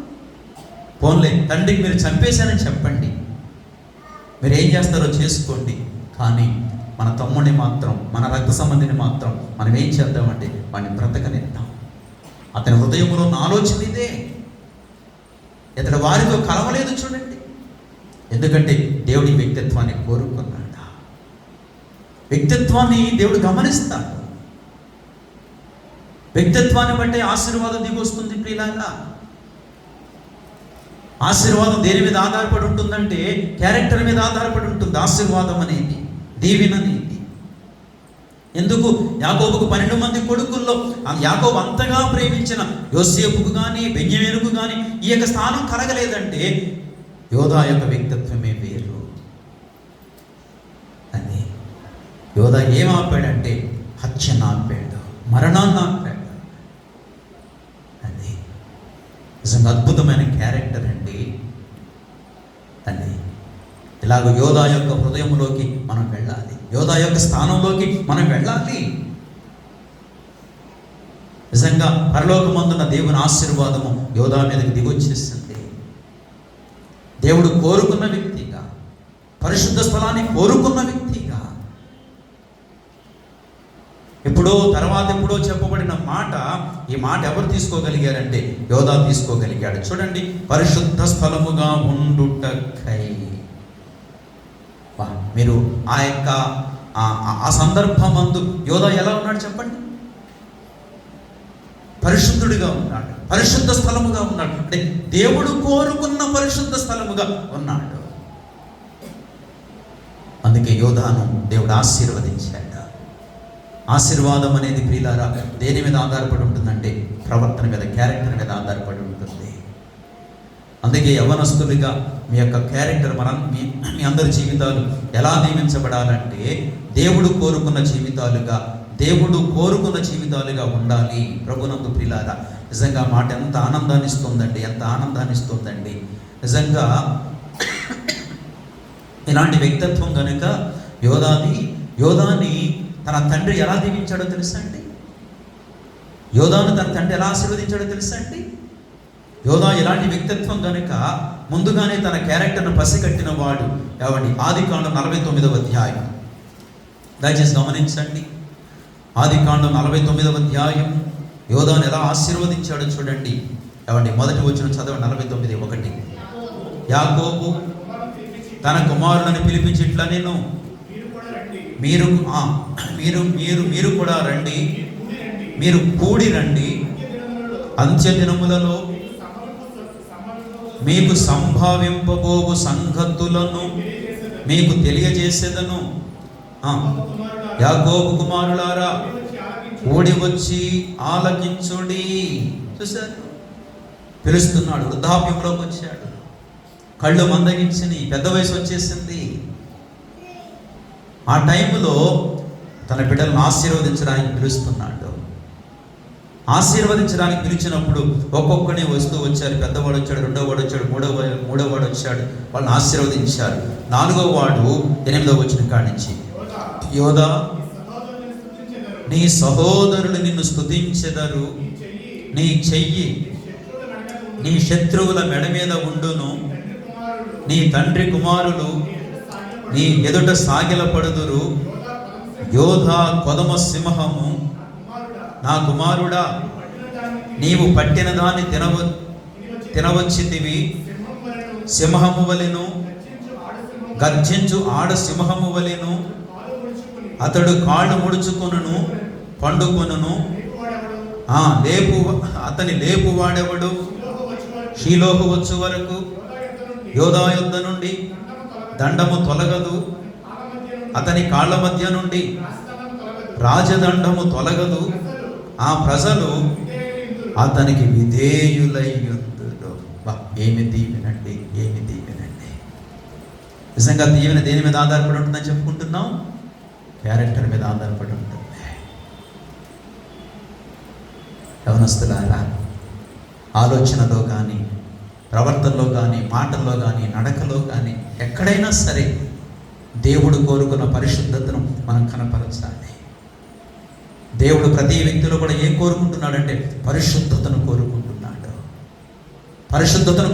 పోన్లే, తండ్రికి మీరు చంపేశానని చెప్పండి, మీరు ఏం చేస్తారో చేసుకోండి. కానీ మన తమ్ముడిని మాత్రం, మన రక్త సంబంధిని మాత్రం మనం ఏం చేద్దామంటే వాడిని బ్రతకనిద్దాం. అతని హృదయంలో ఉన్న ఆలోచన ఇదే. ఇతడు వారితో కలవలేదు చూడండి. ఎందుకంటే దేవుడి వ్యక్తిత్వాన్ని కోరుకున్నాడు. వ్యక్తిత్వాన్ని దేవుడు గమనిస్తాడు. వ్యక్తిత్వాన్ని బట్టి ఆశీర్వాదం దిగొస్తుంది ప్రియులారా. ఆశీర్వాదం దేని మీద ఆధారపడి ఉంటుందంటే క్యారెక్టర్ మీద ఆధారపడి ఉంటుంది. ఆశీర్వాదం అనేది, దీవెన అనేది. ఎందుకు? యాకోబుకు 12 మంది కొడుకుల్లో యాకోబు అంతగా ప్రేమించిన యోసేపుకు కానీ బెన్యామీనుకు కానీ ఈ యొక్క స్థానం కలగలేదంటే యోధా యొక్క వ్యక్తిత్వమే వేరు అని. యోధా ఏం ఆపాడంటే హత్యను ఆపాడు, మరణాన్ని ఆపాడు. అది నిజంగా అద్భుతమైన క్యారెక్టర్ అండి. అని ఇలాగ యోధా యొక్క హృదయంలోకి మనం వెళ్ళాలి, యోధా యొక్క స్థానంలోకి మనం వెళ్ళాలి. నిజంగా పరలోకమందున్న దేవుని ఆశీర్వాదము యోధా మీదకి దిగొచ్చేసింది. దేవుడు కోరుకున్న వ్యక్తిగా, పరిశుద్ధ స్థలాన్ని కోరుకున్న వ్యక్తిగా, ఎప్పుడో చెప్పబడిన మాట, ఈ మాట ఎవరు తీసుకోగలిగారంటే యోధా తీసుకోగలిగాడు. చూడండి, పరిశుద్ధ స్థలముగా ఉండుటకై. మీరు ఆ యొక్క ఆ సందర్భమందు యోధా ఎలా ఉన్నాడు చెప్పండి? పరిశుద్ధుడిగా ఉన్నాడు, పరిశుద్ధ స్థలముగా ఉన్నాడు. అంటే దేవుడు కోరుకున్న పరిశుద్ధ స్థలముగా ఉన్నాడు. అందుకే యోధాను దేవుడు ఆశీర్వదించాడు. ఆశీర్వాదం అనేది ప్రియులారా దేని మీద ఆధారపడి ఉంటుందంటే ప్రవర్తన మీద, క్యారెక్టర్ మీద ఆధారపడి ఉంటుంది. అందుకే యవ్వనస్తులుగా మీ యొక్క క్యారెక్టర్ మీ అందరి జీవితాలు ఎలా దీవించబడాలంటే దేవుడు కోరుకున్న జీవితాలుగా ఉండాలి. ప్రభునందు ప్రియులారా నిజంగా మాట ఎంత ఆనందాన్ని ఇస్తుందండి. నిజంగా ఇలాంటి వ్యక్తిత్వం కనుక యోధాని తన తండ్రి ఎలా దీవించాడో తెలుసా అండి? యోధాను తన తండ్రి ఎలా ఆశీర్వదించాడో తెలుసా అండి? యోధా ఇలాంటి వ్యక్తిత్వం కనుక ముందుగానే తన క్యారెక్టర్ను పసిగట్టిన వాడు ఏమండి? ఆదికాండం 49వ అధ్యాయం దయచేసి గమనించండి. ఆదికాండం 49వ అధ్యాయం యోధాను ఎలా ఆశీర్వదించాడో చూడండి. ఏమండి? మొదటి వచనం చదవండి. 49:1. యాకోబు తన కుమారులను పిలిపించి ఇట్లా నేను మీరు కూడా రండి, మీరు కూడి రండి, అంత్య దినములలో మీకు సంభావింపబోవు సంగతులను మీకు తెలియజేసేదను. యాకోబు కుమారులారా కూడి వచ్చి ఆలకించుడి. చూశారు, పిలుస్తున్నాడు. వృద్ధాప్యంలోకి వచ్చాడు, కళ్ళు మందగించినాయి, పెద్ద వయసు వచ్చేసింది. ఆ టైంలో తన బిడ్డలను ఆశీర్వదించడానికి పిలుస్తున్నాడు. ఆశీర్వదించడానికి పిలిచినప్పుడు ఒక్కొక్కనే వస్తూ వచ్చారు. పెద్దవాడు వచ్చాడు, రెండోవాడు వచ్చాడు, మూడోవాడు వచ్చాడు. వాళ్ళని ఆశీర్వదించారు. 4వ వాడు 8వ వచనం కాడి నుంచి, యోధా నీ సహోదరులు నిన్ను స్తుతించెదరు, నీ చెయ్యి నీ శత్రువుల మెడ మీద ఉండును, నీ తండ్రి కుమారులు నీ ఎదుట సాగిలపడుదురు. యోధా కొదమ సింహము, నా కుమారుడా నీవు పట్టిన దాన్ని తినవచ్చితివి. సింహము వలెను, గర్జించు ఆడ సింహము వలెను అతడు కాళ్ళు ముడుచుకొనును, పండుకొనును. అతని లేపు వాడెవడు? షీలోహు వచ్చు వరకు యోధా యుద్ధ నుండి దండము తొలగదు, అతని కాళ్ళ మధ్య నుండి రాజదండము తొలగదు. ఆ ప్రజలు అతనికి విధేయులయ్యుందురు. ఏమి దీవెనండి! నిజంగా దీవెన దేని మీద ఆధారపడి ఉంటుందని చెప్పుకుంటున్నాం? క్యారెక్టర్ మీద ఆధారపడి ఉంటుంది. యవనస్తులారా, ఆలోచనలో కానీ, ప్రవర్తనలో కానీ, మాటల్లో కానీ, నడకలో కానీ, ఎక్కడైనా సరే దేవుడు కోరుకున్న పరిశుద్ధతను మనం కనపరచాలి. దేవుడు ప్రతి వ్యక్తిలో కూడా ఏం కోరుకుంటున్నాడంటే పరిశుద్ధతను కోరుకుంటున్నాడు. పరిశుద్ధతను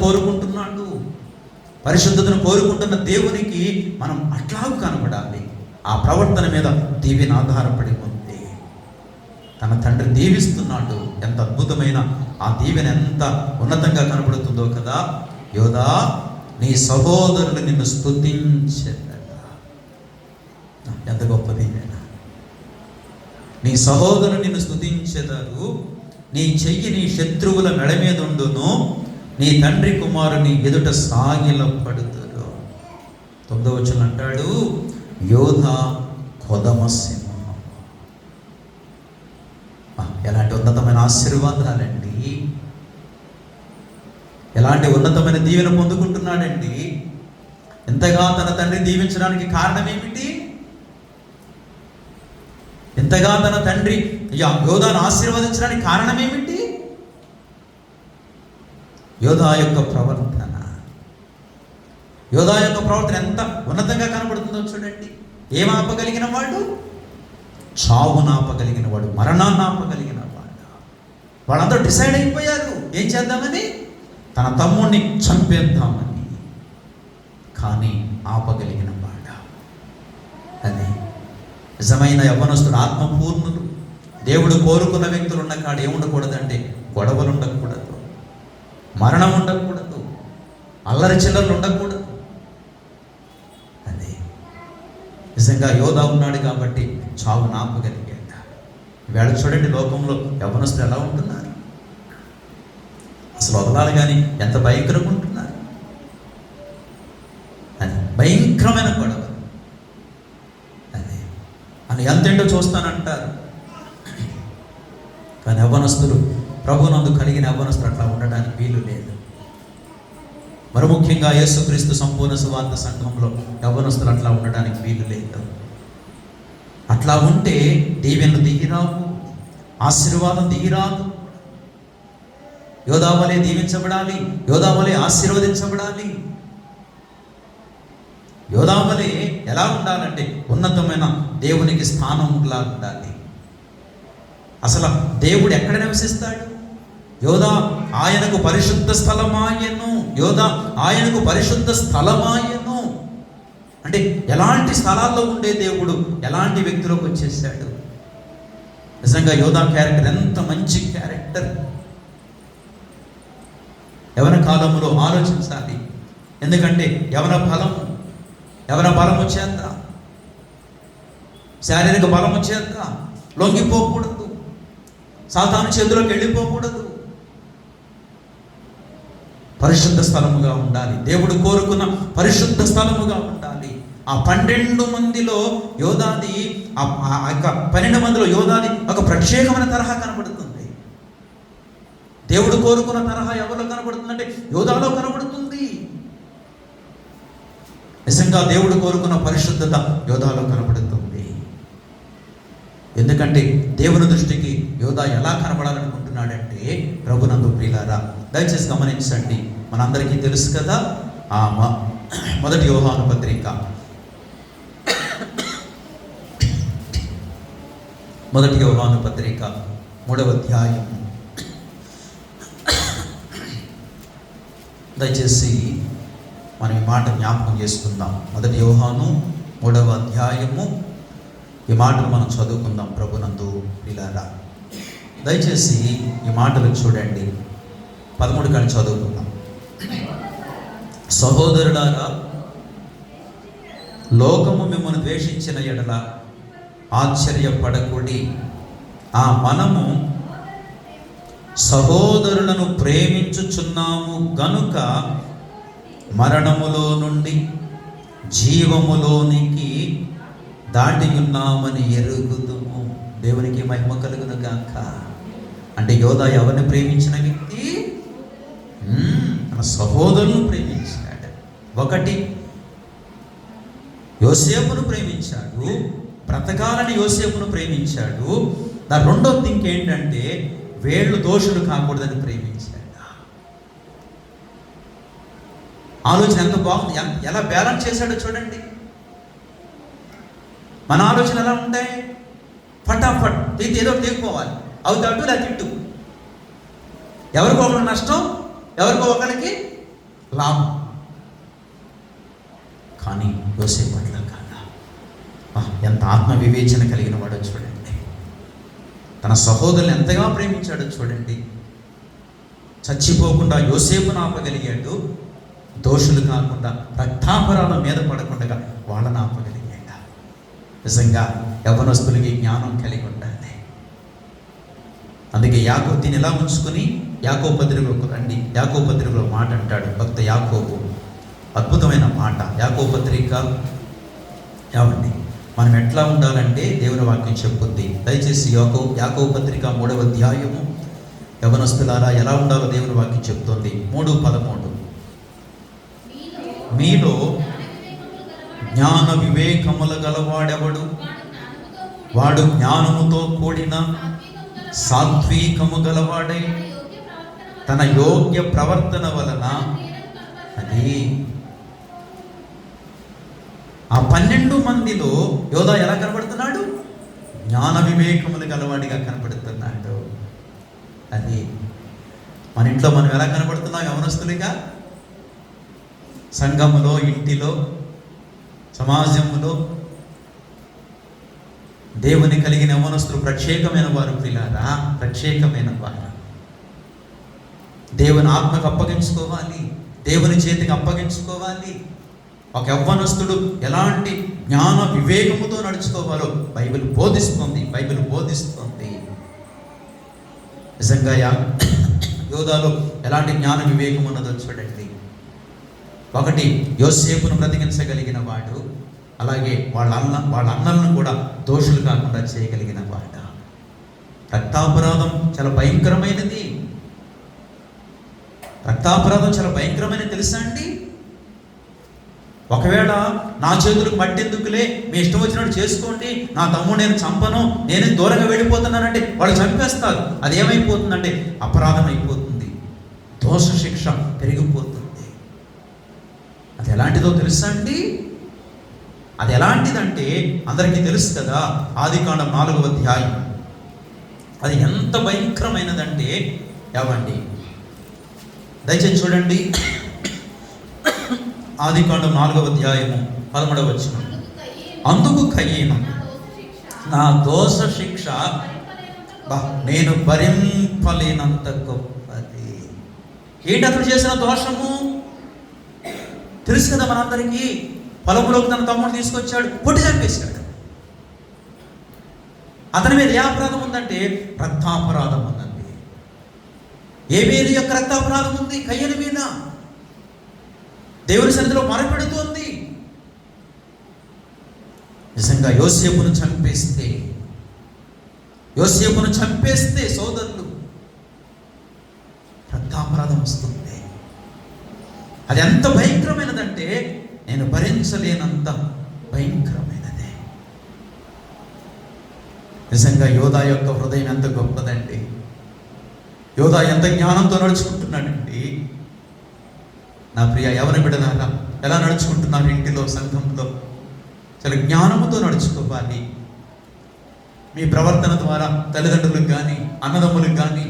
కోరుకుంటున్న దేవునికి మనం అట్లాగూ కనపడాలి. ఆ ప్రవర్తన మీద దీవెన ఆధారపడి ఉంది. తన తండ్రి దీవిస్తున్నాడు. ఎంత అద్భుతమైన ఆ దీవెన ఎంత ఉన్నతంగా కనబడుతుందో కదా. యోధా, నీ సహోదరులు నిన్ను స్తుతించెదట. ఎంత గొప్ప దీవెన. నీ సహోదరులు నిన్ను స్తుతించెదరు, నీ చెయ్యి నీ శత్రువుల మెడ మీద ఉండును, నీ తండ్రి కుమారుని ఎదుట సాగిలపడుదురు. 9వ వచనం అంటాడు, యోధా కొదమ సింహం. ఎలాంటి ఉన్నతమైన ఆశీర్వాదాలండి, ఎలాంటి ఉన్నతమైన దీవెన పొందుకుంటున్నాడండి. ఎంతగా తన తండ్రి దీవించడానికి కారణం ఏమిటి? ఎంతగా తన తండ్రి యోధాను ఆశీర్వదించడానికి కారణం ఏమిటి? యోధా యొక్క ప్రవర్తన. యోధా యొక్క ప్రవర్తన ఎంత ఉన్నతంగా కనబడుతుందో చూడండి. ఏం ఆపగలిగిన వాడు? చావును ఆపగలిగిన వాడు, మరణాన్ని ఆపగలిగిన వాడు. వాళ్ళందరూ డిసైడ్ అయిపోయారు ఏం చేద్దామని, తన తమ్ముడిని చంపేద్దామని. కానీ ఆపగలిగిన వాడు. అది నిజమైన యవ్వనస్తుడు, ఆత్మపూర్ణులు, దేవుడు కోరుకున్న వ్యక్తులు ఉన్న కాడ ఏముండకూడదంటే గొడవలు ఉండకూడదు, మరణం ఉండకూడదు, అల్లరి చిల్లర్లు ఉండకూడదు. అదే నిజంగా యోధా ఉన్నాడు కాబట్టి చావు నాపగలిగాడు. వేళ చూడండి, లోకంలో యవ్వనస్తులు ఎలా ఉంటున్నారు, అసలు వదలాలి కానీ ఎంత భయంకరంగా ఉంటున్నారు. అది భయంకరమైన గొడవ. అదే అని ఎంతేంటో చూస్తానంటారు. కానీ యవ్వనస్తులు, ప్రభునందు కలిగిన యవ్వనస్తులు అట్లా ఉండడానికి వీలు లేదు. మరి ముఖ్యంగా యేసుక్రీస్తు సంపూర్ణ సువార్త సంఘంలో యవ్వనస్తులు అట్లా ఉండడానికి వీలు లేదు. అట్లా ఉంటే దీవెనలు దిగిరావు, ఆశీర్వాదం దిగిరాదు. యోధా వలె దీవించబడాలి, యోధా వలె ఆశీర్వదించబడాలి. యోధా వలె ఎలా ఉండాలంటే ఉన్నతమైన దేవునికి స్థానంలా ఉండాలి. అసలు దేవుడు ఎక్కడ నివసిస్తాడు? యోధా ఆయనకు పరిశుద్ధ స్థలమాయను. యోధా ఆయనకు పరిశుద్ధ స్థలమాయను అంటే ఎలాంటి స్థలాల్లో ఉండే దేవుడు ఎలాంటి వ్యక్తులకు వచ్చేసాడు. నిజంగా యోధా క్యారెక్టర్ ఎంత మంచి క్యారెక్టర్. యవన కాలంలో ఆలోచించాలి. ఎందుకంటే యవన బలము చేత, శారీరక బలము చేత లొంగిపోకూడదు, సాతాను చేతిలోకి వెళ్ళిపోకూడదు. పరిశుద్ధ స్థలముగా ఉండాలి. దేవుడు కోరుకున్న పరిశుద్ధ స్థలముగా ఉండాలి. ఆ 12 మందిలో యోధాది, ఆ 12 మందిలో యోధాది ఒక ప్రత్యేకమైన తరహా కనబడుతుంది. దేవుడు కోరుకున్న తరహా ఎవరిలో కనబడుతుందంటే యోధాలో కనబడుతుంది. నిజంగా దేవుడు కోరుకున్న పరిశుద్ధత యోధాలో కనబడుతుంది. ఎందుకంటే దేవుని దృష్టికి యోధా ఎలా కనబడాలనుకుంటున్నాడంటే, ప్రభునందు ప్రియులారా దయచేసి గమనించండి. మనందరికీ తెలుసు కదా, ఆ మొదటి యోహాను పత్రిక 3వ అధ్యాయం. దయచేసి మనం ఈ మాట జ్ఞాపకం చేసుకుందాం. 1 యోహాను 3వ అధ్యాయము. ఈ మాటలు మనం చదువుకుందాం. ప్రభునందు ప్రియులారా దయచేసి ఈ మాటలు చూడండి. 13 కానీ చదువుకుందాం. సహోదరులారా, లోకము మిమ్మల్ని ద్వేషించిన ఎడల ఆశ్చర్యపడకుడి. మనము సహోదరులను ప్రేమించుచున్నాము గనుక మరణములో నుండి జీవములోనికి దాటి ఉన్నామని ఎరుగుదుము. దేవునికి మహిమ కలుగును గాక. అంటే యోధా ఎవరిని ప్రేమించిన వ్యక్తి? తన సహోదరులను ప్రేమించాడు. ఒకటి, యోసేపును ప్రేమించాడు, బ్రతకాలని యోసేపును ప్రేమించాడు. దాని రెండో థింక్ ఏంటంటే వీళ్ళు దోషులు కాకూడదని ప్రేమించాడు. ఆలోచన ఎంత బాగుంది, ఎలా బ్యాలెన్స్ చేశాడో చూడండి. మన ఆలోచన ఎలా ఉంటాయి? ఫటాఫట్ ఏదో తీసుకోవాలి, అవుతాడు లేదా తిట్టు. ఎవరికో ఒకరికి నష్టం, ఎవరికో ఒకరికి లాభం. కానీ యోసేపు అట్లా కాదా, ఎంత ఆత్మ వివేచన కలిగిన వాడో చూడండి. తన సహోదరులు ఎంతగా ప్రేమించాడో చూడండి. చచ్చిపోకుండా యోసేపును ఆపగలిగాడు, దోషులు కాకుండా రక్తాపరాధం మీద పడకుండా వాళ్ళని ఆపగలిగాడు. నిజంగా యవ్వనస్తులకి జ్ఞానం కలిగి ఉండాలి. అందుకే యాకోబు దీన్ని ఇలా ఉంచుకొని యాకోబు పత్రికలోకి రండి. యాకోబు పత్రికలో మాట అంటాడు భక్త యాకోబు, అద్భుతమైన మాట. యాకోబు పత్రిక ఏమండి, మనం ఎట్లా ఉండాలంటే దేవుని వాక్యం చెప్పుద్ది. దయచేసి యాకోబు పత్రిక 3వ అధ్యాయము, యవ్వనస్తులారా ఎలా ఉండాలో దేవుని వాక్యం చెప్తుంది. 3:13 మీలో జ్ఞాన వివేకములు గలవాడెవడు? వాడు జ్ఞానముతో కూడిన సాత్వికము గలవాడై తన యోగ్య ప్రవర్తన వలన అది ఆ 12 మందిలో యోధా ఎలా కనబడుతున్నాడు? జ్ఞాన వివేకములు గలవాడిగా కనబడుతున్నాడు. అది మన ఇంట్లో మనం ఎలా కనబడుతున్నాం? యవనస్తులుగా, సంఘములో, ఇంటిలో, సమాజంలో దేవుని కలిగిన యవనస్తులు ప్రత్యేకమైన వారు. ప్రియులారా, ప్రత్యేకమైన వారు. దేవుని ఆత్మకు అప్పగించుకోవాలి, దేవుని చేతికి అప్పగించుకోవాలి. ఒక యవ్వనస్తుడు ఎలాంటి జ్ఞాన వివేకముతో నడుచుకోవాలో బైబిల్ బోధిస్తుంది. బైబిల్ బోధిస్తుంది. నిజంగా యోధాలో ఎలాంటి జ్ఞాన వివేకం ఉన్నదో చూడండి. ఒకటి, యోసేపును బ్రతికించగలిగిన వాడు, అలాగే వాళ్ళ అన్నలను కూడా దోషులు కాకుండా చేయగలిగిన వాడు. రక్తాపరాధం చాలా భయంకరమైనది. రక్తాపరాధం చాలా భయంకరమైనది తెలుసా అండి? ఒకవేళ నా చేతులకు మట్టెందుకులే, మీ ఇష్టం వచ్చినట్టు చేసుకోండి, నా తమ్ముడు నేను చంపను, నేను దూరంగా వెళ్ళిపోతున్నానంటే వాళ్ళు చంపేస్తారు. అది ఏమైపోతుందంటే అపరాధం అయిపోతుంది, దోష శిక్ష పెరిగిపోతుంది. అది ఎలాంటిదో తెలుసా అండి? అది ఎలాంటిదంటే అందరికీ తెలుసు కదా, ఆదికాండం 4వ అధ్యాయం. అది ఎంత భయంకరమైనదంటే ఏమండి, దయచేసి చూడండి. ఆదికాండం 4వ అధ్యాయము 13వ వచనం. అందుకు కయీను, నా దోష శిక్ష నేను భరింపలేనంత గొప్పది. ఏంటి అతడు చేసిన దోషము? తెలుసు కదా మనందరికీ. పొలంలోకి తన తమ్ముడు తీసుకొచ్చాడు, కొట్టి చంపేశాడు. అతని మీద ఏ అపరాధం ఉందంటే రక్తాపరాధం ఉందండి. ఏబేలు యొక్క రక్తాపరాధం ఉంది కయ్యని మీద. దేవుని సన్నిధిలో మొరపెడుతోంది. నిజంగా యోసేపును చంపేస్తే సోదరులు రక్తాపరాధం వస్తుంది. అది ఎంత భయంకరమైనదంటే నేను భరించలేనంత భయంకరమైనదే. నిజంగా యోధా యొక్క హృదయం ఎంత గొప్పదండి. యోధా ఎంత జ్ఞానంతో నడుచుకుంటున్నాడండి. నా ప్రియ యవన బిడ్డలారా, ఎలా నడుచుకుంటున్నారు? ఇంటిలో, సంఘంలో చాలా జ్ఞానముతో నడుచుకోవాలి. మీ ప్రవర్తన ద్వారా తల్లిదండ్రులకు కానీ, అన్నదమ్ములకు కానీ,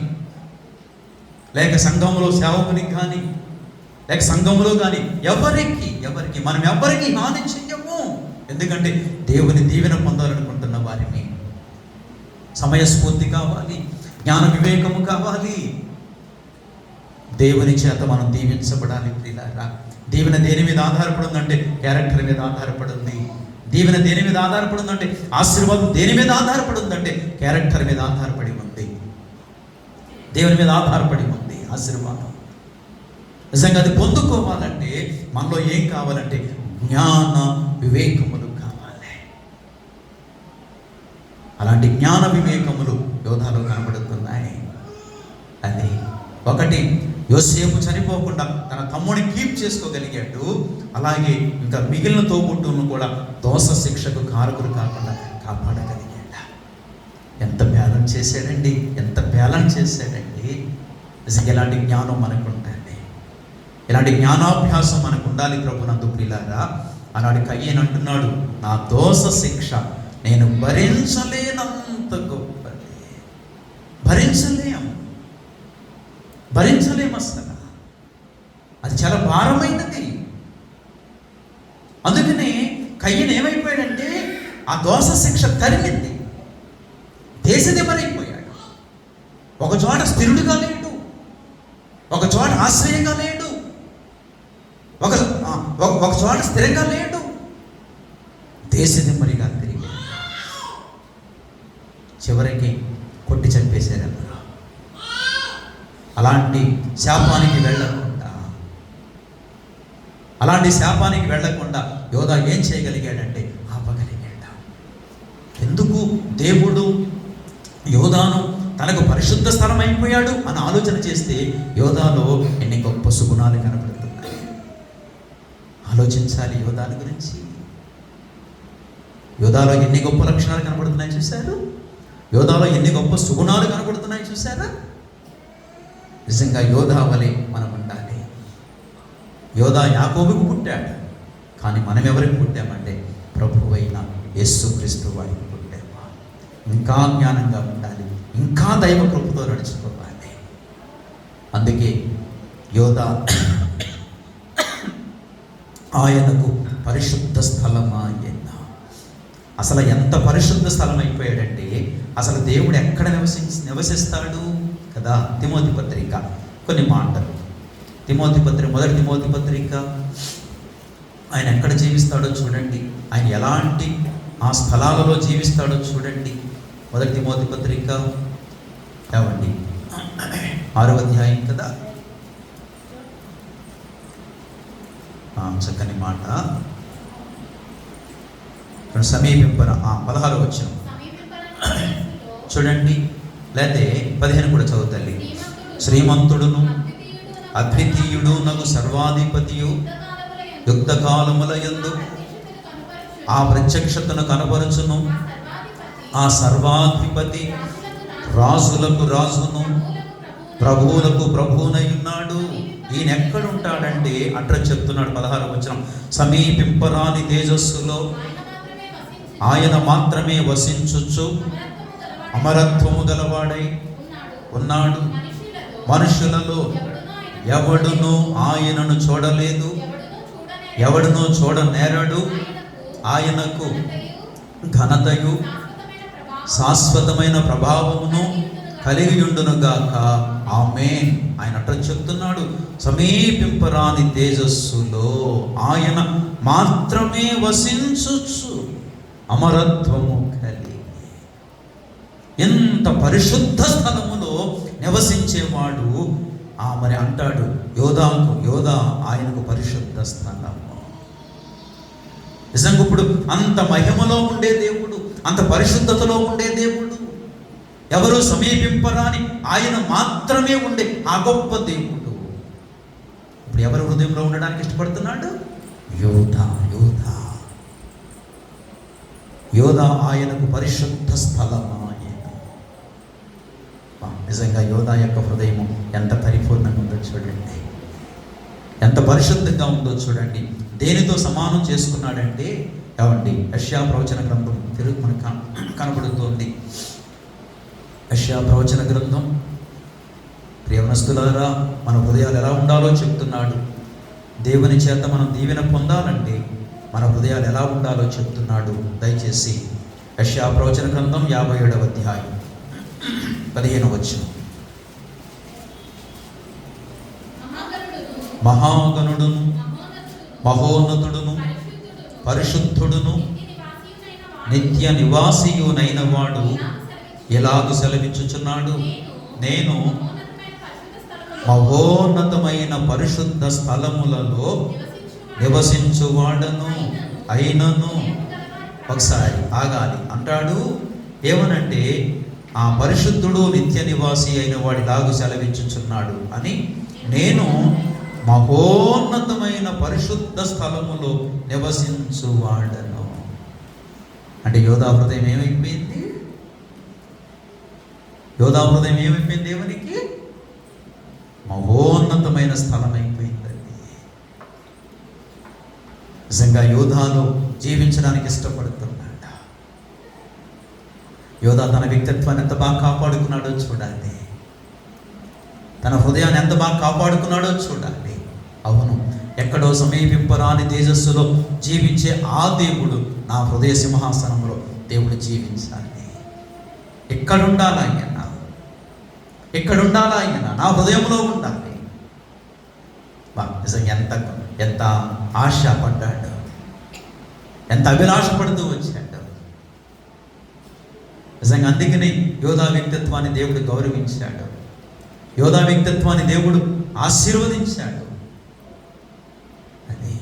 లేక సంఘంలో సేవకునికి కానీ, లేక సంఘంలో కానీ ఎవరికి మనం ఎవరికి హాని చెయ్యము. ఎందుకంటే దేవుని దీవెన పొందాలనుకుంటున్న వారిని. సమయస్ఫూర్తి కావాలి, జ్ఞాన వివేకము కావాలి. దేవుని చేత మనం దీవించబడాలి. ప్రియులారా, దీవెన దేని మీద ఆధారపడి ఉందంటే క్యారెక్టర్ మీద ఆధారపడి ఉంది. దీవెన దేని మీద ఆధారపడి ఉందంటే ఆశీర్వాదం దేని మీద ఆధారపడి ఉందంటే క్యారెక్టర్ మీద ఆధారపడి ఉంది. దేవుని మీద ఆధారపడి ఉంది ఆశీర్వాదం. నిజంగా అది పొందుకోవాలంటే మనలో ఏం కావాలంటే జ్ఞాన వివేకములు కావాలి. అలాంటి జ్ఞాన వివేకములు యోధాలో కనబడుతున్నాయి. అది ఒకటి, యోసేపు చనిపోకుండా తన తమ్ముడిని కీప్ చేసుకోగలిగాడు. అలాగే ఇంకా మిగిలిన తోబుట్టువులను కూడా దోష శిక్షకు కారకులు కాకుండా కాపాడగలిగాడు. ఎంత బ్యాలెన్స్ చేశాడండి, ఎంత బ్యాలెన్స్ చేశాడండి. నిజంగా ఇలాంటి జ్ఞానం మనకు ఉండాలి, ఇలాంటి జ్ఞానాభ్యాసం మనకు ఉండాలి. ప్రభునందు ప్రియులారా, ఆనాడు కయ్యను అంటున్నాడు, నా దోష శిక్ష నేను భరించలేనంత గొప్పది. భరించలేము అసలు. అది చాలా భారమైనది. అందుకనే కయ్యను ఏమైపోయాడంటే ఆ దోష శిక్ష తరిగింది, దేశదిమరైపోయాడు. ఒక చోట స్థిరుడిగా లేడు, ఒక చోట ఆశ్రయంగా లేడు, ఒక చోట స్థిరంగా లేడు, దేశదిమ్మరిగా తిరిగి చివరికి కొట్టి చంపేశారన్నారు. అలాంటి శాపానికి వెళ్ళకుండా యోధా ఏం చేయగలిగాడంటే ఆపగలిగాడు. ఎందుకు దేవుడు యోధాను తనకు పరిశుద్ధ స్థలం అయిపోయాడు అని ఆలోచన చేస్తే యోధాలో ఎన్ని గొప్ప సుగుణాలు కనబడుతున్నాయి. ఆలోచించాలి యోధాని గురించి. యోధాలో ఎన్ని గొప్ప లక్షణాలు కనబడుతున్నాయి చూశారు? యోధాలో ఎన్ని గొప్ప సుగుణాలు కనబడుతున్నాయి చూశారా? నిజంగా యోధా వలె మనం ఉండాలి. యోధా యాకోబుకు పుట్టాడు, కానీ మనం ఎవరికి పుట్టామంటే ప్రభువైన యేసుక్రీస్తు వారికి పుట్టాము. ఇంకా జ్ఞానంగా ఉండాలి, ఇంకా దైవ కృపతో నడుచుకోవాలి. అందుకే యోధా ఆయనకు పరిశుద్ధ స్థలమాయన. అసలు ఎంత పరిశుద్ధ స్థలం అయిపోయాడంటే అసలు దేవుడు ఎక్కడ నివసిస్తాడు కదా. తిమోతి పత్రిక కొన్ని మాటలు. మొదటి తిమోతి పత్రిక ఆయన ఎక్కడ జీవిస్తాడో చూడండి, ఆయన ఎలాంటి ఆ స్థలాలలో జీవిస్తాడో చూడండి. మొదటి తిమోతి పత్రిక ఏమండి 6వ అధ్యాయం కదా. చక్కని మాట సమీపింపన 16వ వచనం చూడండి, లేకపోతే 15 కూడా చదువుతల్లి. శ్రీమంతుడును అద్వితీయుడు నగు సర్వాధిపతియు యుక్తకాలముల యందు ఆ ప్రత్యక్షతను కనపరచును. ఆ సర్వాధిపతి రాజులకు రాజును ప్రభువులకు ప్రభువునై ఉన్నాడు. ఈయన ఎక్కడుంటాడంటే అట్లా చెప్తున్నాడు 16వ వచనం. సమీపింపరాని తేజస్సులో ఆయన మాత్రమే వసించుచు అమరత్వము గలవాడై ఉన్నాడు. మనుషులలో ఎవడును ఆయనను చూడలేదు, ఎవడును చూడనేరడు. ఆయనకు ఘనతయు శాశ్వతమైన ప్రభావమును కలిగి ఉండునుగాక. ఆమేన్. ఆయన అట్లా చెప్తున్నాడు, సమీపింపరాని తేజస్సులో ఆయన మాత్రమే వసించుచు అమరత్వము కలిగి. ఎంత పరిశుద్ధ స్థలములో నివసించేవాడు మరి అంటాడు యోధా ఆయనకు పరిశుద్ధ స్థలము. నిజంగా ఇప్పుడు అంత మహిమలో ఉండే దేవుడు, అంత పరిశుద్ధతలో ఉండే దేవుడు, ఎవరు సమీపింపరాని ఆయన మాత్రమే ఉండే ఆ గొప్ప దేవుడు ఇప్పుడు ఎవరు హృదయంలో ఉండడానికి ఇష్టపడుతున్నాడు? యోధా ఆయనకు పరిశుద్ధ స్థలమా. నిజంగా యోధా యొక్క హృదయం ఎంత పరిపూర్ణంగా ఉందో చూడండి, ఎంత పరిశుద్ధంగా ఉందో చూడండి. దేనితో సమానం చేసుకున్నాడంటే ఏమండి, యెషయా ప్రవచన గ్రంథం మనకు కనబడుతోంది. యెషయా ప్రవచన గ్రంథం, ప్రియవనస్తులారా మన హృదయాలు ఎలా ఉండాలో చెప్తున్నాడు. దేవుని చేత మనం దీవెన పొందాలంటే మన హృదయాలు ఎలా ఉండాలో చెప్తున్నాడు. దయచేసి యెషయా ప్రవచన గ్రంథం 57వ అధ్యాయం 15వ వచనం. మహాగణుడును మహోన్నతుడును పరిశుద్ధుడును నిత్య నివాసియునైన వాడు ఎలాగు సెలవిచ్చుచున్నాడు, నేను మహోన్నతమైన పరిశుద్ధ స్థలములలో నివసించువాడను అయినను. ఒకసారి ఆగాలి. అంటాడు ఏమనంటే ఆ పరిశుద్ధుడు నిత్య నివాసి అయిన వాడిలాగు సెలవిచ్చుచున్నాడు అని, నేను మహోన్నతమైన పరిశుద్ధ స్థలములో నివసించువాడను. అంటే యోధా హృదయం ఏమైపోయింది? దేవునికి మహోన్నతమైన స్థలం అయిపోయిందండి. నిజంగా యోధాలో జీవించడానికి ఇష్టపడుతున్నాడు. యోధా తన వ్యక్తిత్వాన్ని ఎంత బాగా కాపాడుకున్నాడో చూడాలి, తన హృదయాన్ని ఎంత బాగా కాపాడుకున్నాడో చూడాలి. అవును, ఎక్కడో సమీపింపరాని తేజస్సులో జీవించే ఆ దేవుడు నా హృదయ సింహాసనంలో దేవుడు జీవించాలి. ఎక్కడుండాలి ఆయన? ఇక్కడ ఉండాలా ఆయన, నా హృదయంలో ఉండాలి. నిజంగా ఎంత ఆశపడ్డాడు, ఎంత అభిలాషపడుతూ వచ్చాడు. నిజంగా అందుకని యోధా వ్యక్తిత్వాన్ని దేవుడు గౌరవించాడు, యోధా వ్యక్తిత్వాన్ని దేవుడు ఆశీర్వదించాడు. అది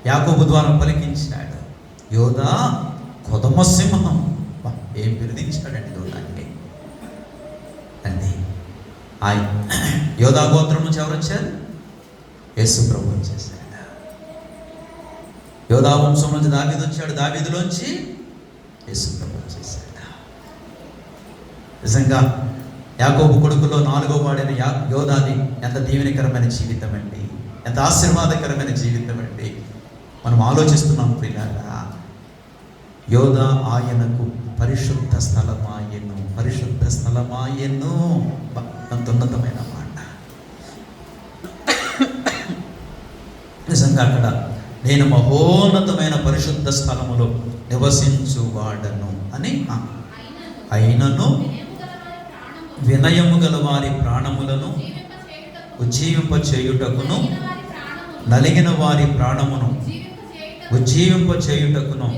యాకోబు ద్వారా పలికించాడు, యోధా కొదమ సింహం. ఏం బిరుదించాడండి యోధాకి. అది ఆ యోధా గోత్రం నుంచి ఎవరు వచ్చారు? యేసు ప్రభు వచ్చేసాడు. యోధా వంశం నుంచి దావీదు వచ్చాడు, దావీదులోంచి యేసు ప్రభు వచ్చేసాడు. నిజంగా యాకోబు కొడుకులో 4వ వాడైన యోధాది ఎంత దీవెనకరమైన జీవితం అండి, ఎంత ఆశీర్వాదకరమైన జీవితం అండి. మనం ఆలోచిస్తున్నాం ప్రియులారా, యోధా ఆయనకు పరిశుద్ధ స్థలమాయెను, పరిశుద్ధ స్థలమాయెను. అంత ఉన్నతమైన మాట. నిజంగా అక్కడ నేను మహోన్నతమైన పరిశుద్ధ స్థలములో నివసించువాడను అని, అయినను వినయము గల వారి ప్రాణములను ఉజ్జీవింపచేయుటకును, నలిగిన వారి ప్రాణమును ఉజ్జీవింపచేయుటకును,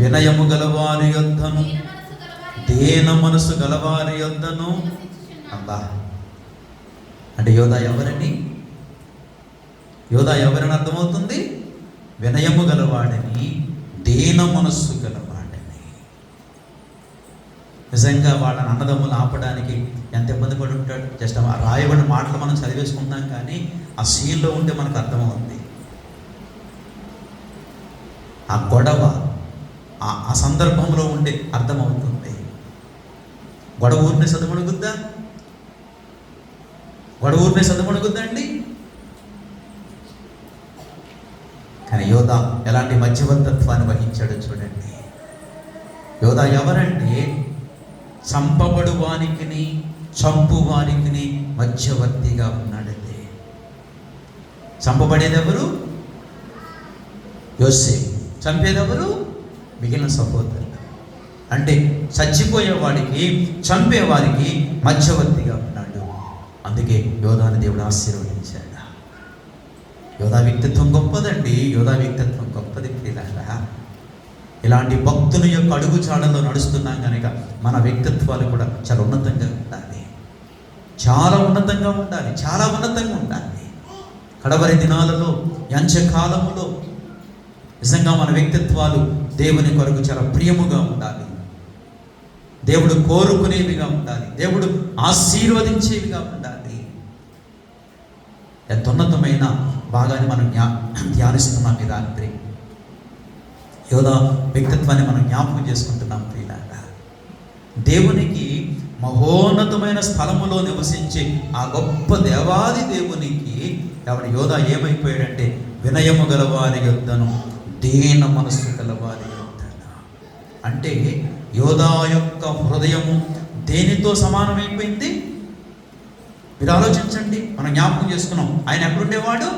వినయము గలవారి యొద్దను దీన మనసు గలవారి యొద్దను. అబ్బా, అంటే యోధా ఎవరని, యోధా ఎవరని అర్థమవుతుంది? వినయము గలవాడని, దీన మనస్సు గలవాడని. నిజంగా వాళ్ళని అన్నదమ్ములు ఆపడానికి ఎంత ఇబ్బంది పడి ఉంటాడు. జస్ట్ ఆ రాయబడిన మాటలు మనం చదివేసుకుంటాం, కానీ ఆ సీన్లో ఉంటే మనకు అర్థమవుతుంది. ఆ గొడవ ఆ సందర్భంలో ఉంటే అర్థమవుతుంది. గొడవ ఊరిని సదుమణుగుద్దా? గొడవ ఊరిని సదుమణుగుద్దా అండి? కానీ యోధా ఎలాంటి మధ్యవర్తత్వాన్ని వహించాడో చూడండి. యోధా ఎవరండి? చంపబడు వారికి చంపు వారికి మధ్యవర్తిగా ఉన్నాడండి. చంపబడేది ఎవరు? యోసేపు. చంపేదెవరు? మిగిలిన సహోదరులు. అంటే చచ్చిపోయేవాడికి చంపేవారికి మధ్యవర్తిగా ఉన్నాడు. అందుకే యోధాని దేవుడు ఆశీర్వదించాడు. యోధా వ్యక్తిత్వం గొప్పదండి, యోధా వ్యక్తిత్వం గొప్పది ప్రియులారా. ఇలాంటి భక్తుల యొక్క అడుగు చాడల్లో నడుస్తున్నాం కనుక మన వ్యక్తిత్వాలు కూడా చాలా ఉన్నతంగా ఉండాలి, చాలా ఉన్నతంగా ఉండాలి, చాలా ఉన్నతంగా ఉండాలి. కడవరి దినాలలో, అంత్యకాలములో నిజంగా మన వ్యక్తిత్వాలు దేవుని కొరకు చాలా ప్రియముగా ఉండాలి, దేవుడు కోరుకునేవిగా ఉండాలి, దేవుడు ఆశీర్వదించేవిగా ఉండాలి. ఎంత ఉన్నతమైన భాగాన్ని మనం ధ్యానిస్తున్నాం ఈ రాత్రి. యోధా వ్యక్తిత్వాన్ని మనం జ్ఞాపకం చేసుకుంటున్నాం ప్రియులారా. దేవునికి మహోన్నతమైన స్థలములో నివసించే ఆ గొప్ప దేవాది దేవునికి ఎవరి యోధా ఏమైపోయాడంటే, వినయము గలవారి యొద్దను దీన మనస్సు గలవారి యొద్దను. అంటే యోధా యొక్క హృదయము దేనితో సమానమైపోయింది? మీరు ఆలోచించండి. మనం జ్ఞాపకం చేసుకున్నాం, ఆయన ఎక్కడుండేవాడు?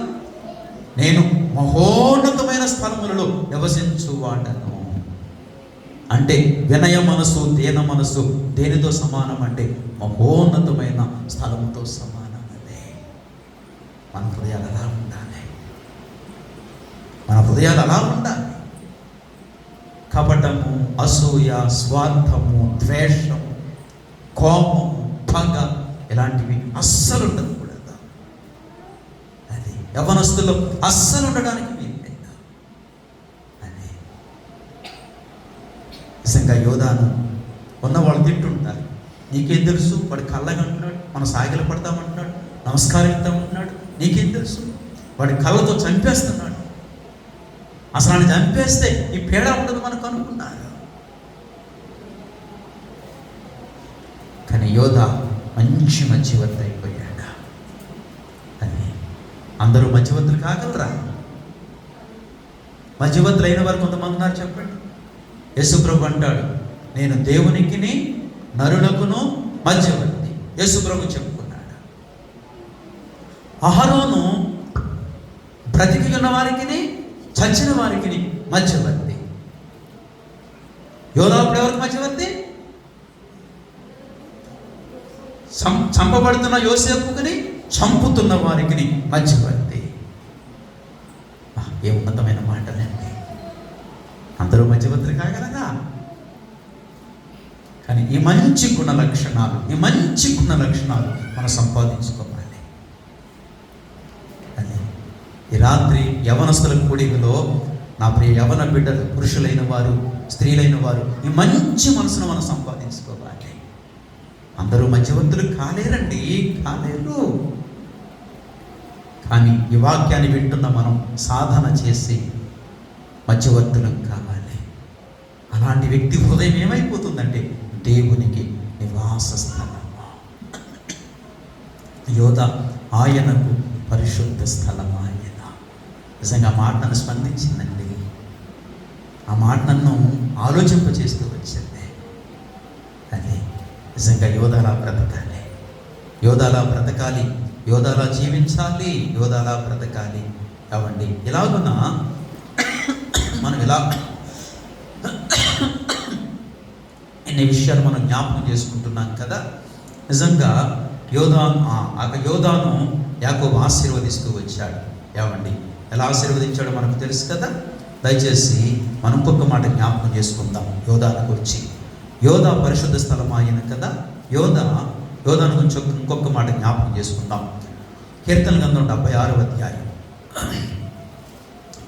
నేను మహోన్నతమైన స్థలములలో నివసించువాడను. అంటే వినయ మనసు, దీన మనసు దేనితో సమానం అంటే మహోన్నతమైన స్థలముతో సమానమే. మన హృదయాలు అలా ఉండాలి, మన హృదయాలు అలా ఉండాలి. కపటము, అసూయ, స్వార్థము, ద్వేషము, కోపము, పగ ఇలాంటివి అస్సలు ఉండకూడదు. అది యవ్వనస్తుల్లో అస్సలు ఉండడానికి వీల్లేదు. అది నిజంగా యోధాను ఉన్నవాళ్ళు తింటుంటారు. నీకేం తెలుసు? వాడి కళ్ళగంటున్నాడు, మనం సాగిలు పడతామంటున్నాడు, నమస్కరిస్తామంటున్నాడు. నీకేం తెలుసు? వాడి కళ్ళతో చంపేస్తున్నాడు. అసలు ఆయన చంపేస్తే ఈ పేడ ఉండదు మనకు అనుకున్నారు. కానీ యోధా మంచి మధ్యవర్తి అయిపోయాడు. అని అందరూ మధ్యవర్తులు కాగలరా? మధ్యవర్తులు అయిన వారు కొంతమంది ఉన్నారు, చెప్పండి. యేసుప్రభు అంటాడు, నేను దేవునికిని నరులకును మధ్యవర్తి. యేసుప్రభు చెప్పుకున్నాడు. అహరోను బ్రతికి ఉన్న వారికి చచ్చిన వారికి మధ్యవర్తి. యోధా అప్పుడు ఎవరికి మధ్యవర్తి? చంపబడుతున్న యోసేపుని చంపుతున్న వారికి మధ్యవర్తి. ఏ ఉన్నతమైన మాటలండి! అందరూ మధ్యవర్తులు కాగలరా? కానీ ఈ మంచి గుణ లక్షణాలు మనం సంపాదించుకోవాలి. అని ఈ రాత్రి యవనస్తుల కూడికలో నా ప్రియ యవన బిడ్డలు, పురుషులైన వారు, స్త్రీలైన వారు, ఈ మంచి మనసును మనం సంపాదించుకోవాలి. అందరూ మధ్యవర్తులు కాలేరు. కానీ ఈ వాక్యాన్ని వింటున్న మనం సాధన చేసి మధ్యవర్తులం కావాలి. అలాంటి వ్యక్తి హృదయం ఏమైపోతుందంటే దేవునికి నివాస స్థలము. యోధ ఆయనకు పరిశుద్ధ స్థలము. ఆయన నిజంగా ఆ మాట నన్ను స్పందించిందండి. ఆ మాట నన్ను ఆలోచింపచేస్తూ వచ్చింది. అది నిజంగా యోధాలా బ్రతకాలి, యోధాలా జీవించాలి, యోధాలా బ్రతకాలి. కావండి ఇలాగున మనం ఇలా ఇన్ని విషయాలు మనం జ్ఞాపకం చేసుకుంటున్నాం కదా. నిజంగా యోధాను యాకోబు ఆశీర్వదిస్తూ వచ్చాడు. ఏమండి ఎలా ఆశీర్వదించాడో మనకు తెలుసు కదా. దయచేసి మనం ఇంకొక మాట జ్ఞాపకం చేసుకుందాం యోధాను గురించి. యోధా పరిశుద్ధ స్థలం ఆయన కదా. యోధాను గురించి ఇంకొక మాట జ్ఞాపకం చేసుకుందాం. కీర్తన గ్రంథం 76వ అధ్యాయం.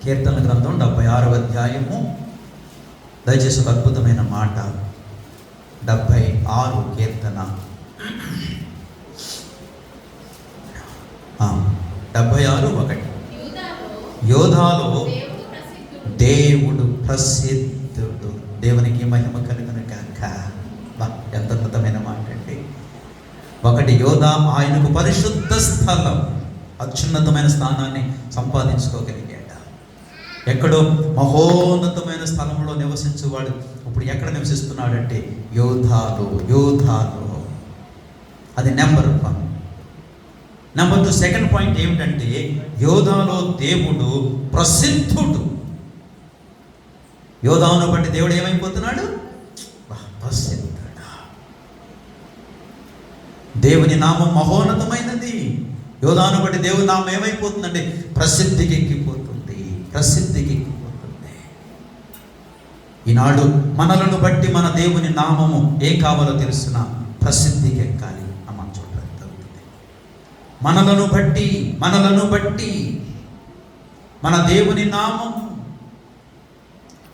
కీర్తన గ్రంథం 76వ అధ్యాయము. దయచేసి ఒక అద్భుతమైన మాట. 76 కీర్తన 76:1. యోధాలో దేవుడు ప్రసిద్ధుడు. దేవునికి మహిమ కలుగును గాక. ఎంత అద్భుతమైన మాట అండి. 1 యోధా ఆయనకు పరిశుద్ధ స్థలం, అత్యున్నతమైన స్థానాన్ని సంపాదించుకోగలిగాడు. ఎక్కడో మహోన్నతమైన స్థలంలో నివసించేవాడు ఇప్పుడు ఎక్కడ నివసిస్తున్నాడంటే యోధాలో. అది నెంబర్ 1. నెంబర్ 2, సెకండ్ పాయింట్ ఏమిటంటే యోధాలో దేవుడు ప్రసిద్ధుడు. యోధాను బట్టి దేవుడు ఏమైపోతున్నాడు? ప్రసిద్ధుడు. దేవుని నామం మహోన్నతమైనది. యోధాను బట్టి దేవుని నామం ఏమైపోతుందంటే ప్రసిద్ధికి ఎక్కిపోతుంది. ఈనాడు మనలను బట్టి మన దేవుని నామము ఏ కావాలో తెలుసునా? ప్రసిద్ధికి ఎక్కాలి. అమ్మ చూడండి, మనలను బట్టి మన దేవుని నామము,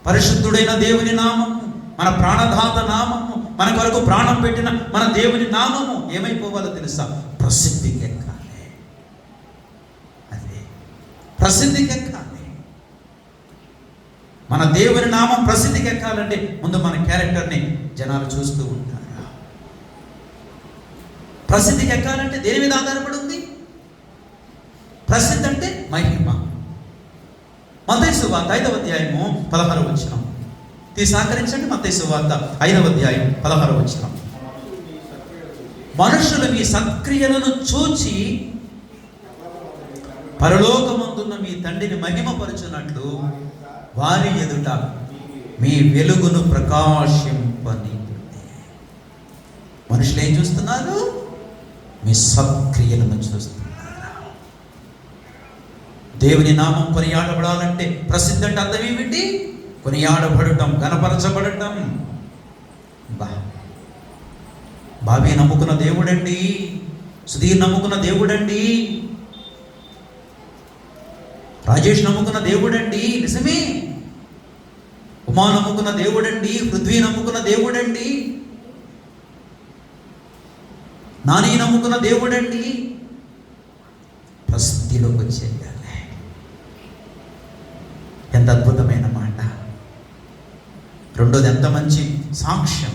పరిశుద్ధుడైన దేవుని నామము, మన ప్రాణదాత నామము, మన కొరకు ప్రాణం పెట్టిన మన దేవుని నామము ఏమైపోవాలో తెలుసా? ప్రసిద్ధికి ఎక్కాలి. అదే ప్రసిద్ధికి ఎక్కాలి. మన దేవుని నామం ప్రసిద్ధికి ఎక్కాలంటే ముందు మన క్యారెక్టర్ని జనాలు చూస్తూ ఉంటారు. ప్రసిద్ధికి ఎక్కాలంటే దేని మీద ఆధారపడి ఉంది? ప్రసిద్ధి అంటే మహిమ. మత్తయి సువార్త 5వ అధ్యాయము 16వ వచనం సహకరించండి. మత్తయి సువార్త 5వ అధ్యాయం 16వ వచనం. మనుషులు మీ సత్క్రియలను చూచి పరలోకమందున్న మీ తండ్రిని మహిమపరచునట్లు వారి ఎదుట మీ వెలుగును ప్రకాశింపని. మనుషులు ఏం చూస్తున్నారు? మీ సత్క్రియలను చూస్తున్నారు. దేవుని నామం కొనియాడబడాలంటే ప్రసిద్ధి అంటే అర్థం ఏమిటి? కొనియాడబడటం, గణపరచబడటం. బాబీ నమ్ముకున్న దేవుడండి, సుధీర్ నమ్ముకున్న దేవుడండి, రాజేష్ నమ్ముకున్న దేవుడండి, నిజమే. ఉమా నమ్ముకున్న దేవుడండి, పృథ్వీ నమ్ముకున్న దేవుడండి, నాని నమ్ముకున్న దేవుడండి. ప్రసిద్ధిలోకి వచ్చేయాలి. ఎంత అద్భుతమైన మాట. రెండోది ఎంత మంచి సాక్ష్యం.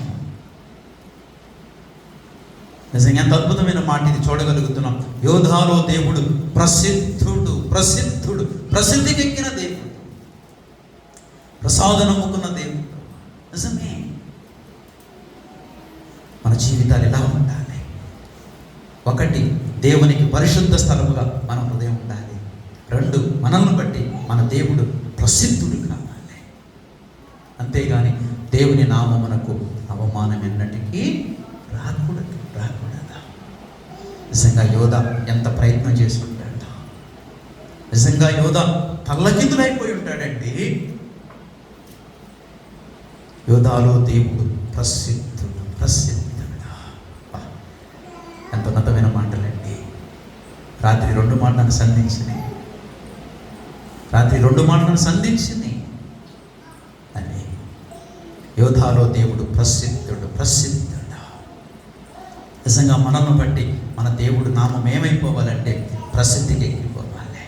నిజంగా ఎంత అద్భుతమైన మాట ఇది. చూడగలుగుతున్నాం. యోధాలో దేవుడు ప్రసిద్ధుడు, ప్రసిద్ధికి ఎక్కిన దేవుడు, ప్రసాద నమ్ముకున్న దేవుడు. నిజమే. మన జీవితాలు ఎలా ఉండాలి? 1, దేవునికి పరిశుద్ధ స్థలముగా మన హృదయం ఉండాలి. 2, మనల్ని బట్టి మన దేవుడు ప్రసిద్ధుడు కావాలి. అంతేగాని దేవుని నామమునకు అవమానం ఎన్నటికీ రాకూడదు. నిజంగా యోధ ఎంత ప్రయత్నం చేసి ఉంటాడు. నిజంగా యోధ తల్లకిందులైపోయి ఉంటాడండి. యోధాలో దేవుడు ప్రసిద్ధుడు. ఎంత ఉన్నతమైన మాటలండి. రాత్రి 2 మాటలను సంధించినాయి. అని యోధాలో దేవుడు ప్రసిద్ధుడు. నిజంగా మనల్ని బట్టి మన దేవుడు నామం ఏమైపోవాలంటే ప్రసిద్ధికి ఎక్కిపోవాలి.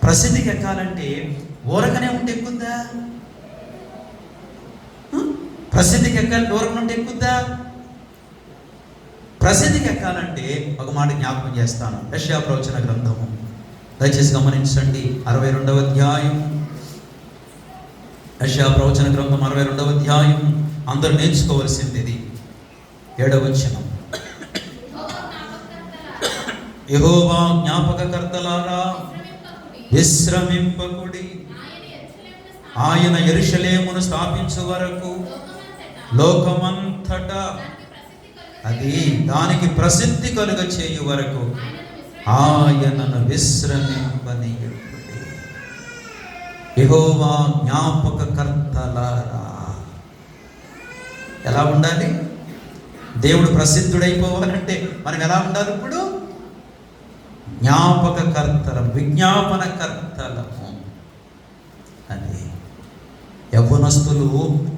ప్రసిద్ధికి ఎక్కాలంటే ఊరకనే ఉంటే ఎక్కుద్దా? ప్రసిద్ధికి ఎక్కాలంటే ఊరకనే ఉంటే ఎక్కుద్దా? ప్రసిద్ధికి ఎక్కాలంటే ఒక మాట జ్ఞాపకం చేస్తాను. యెషయా ప్రవచన గ్రంథము దయచేసి గమనించండి. 62వ అధ్యాయం. యెషయా ప్రవచన గ్రంథం 62వ అధ్యాయం. అందరూ నేర్చుకోవలసింది ఇది. 7వ వచనం. యెహోవా జ్ఞాపకకర్తలారా విశ్రమింపకుడి, ఆయన యెరూషలేమును స్థాపించు వరకు లోకమంతటా అది దానికి ప్రసిద్ధి కలుగ చేయు వరకు ఆయనను విశ్రమింపనీయుడి. యెహోవా జ్ఞాపకకర్తలారా. ఎలా ఉండాలి? దేవుడు ప్రసిద్ధుడైపోవాలంటే మనం ఎలా ఉండాలి? ఇప్పుడు జ్ఞాపకకర్తలం, విజ్ఞాపనకర్తలము. అది యవ్వనస్తులు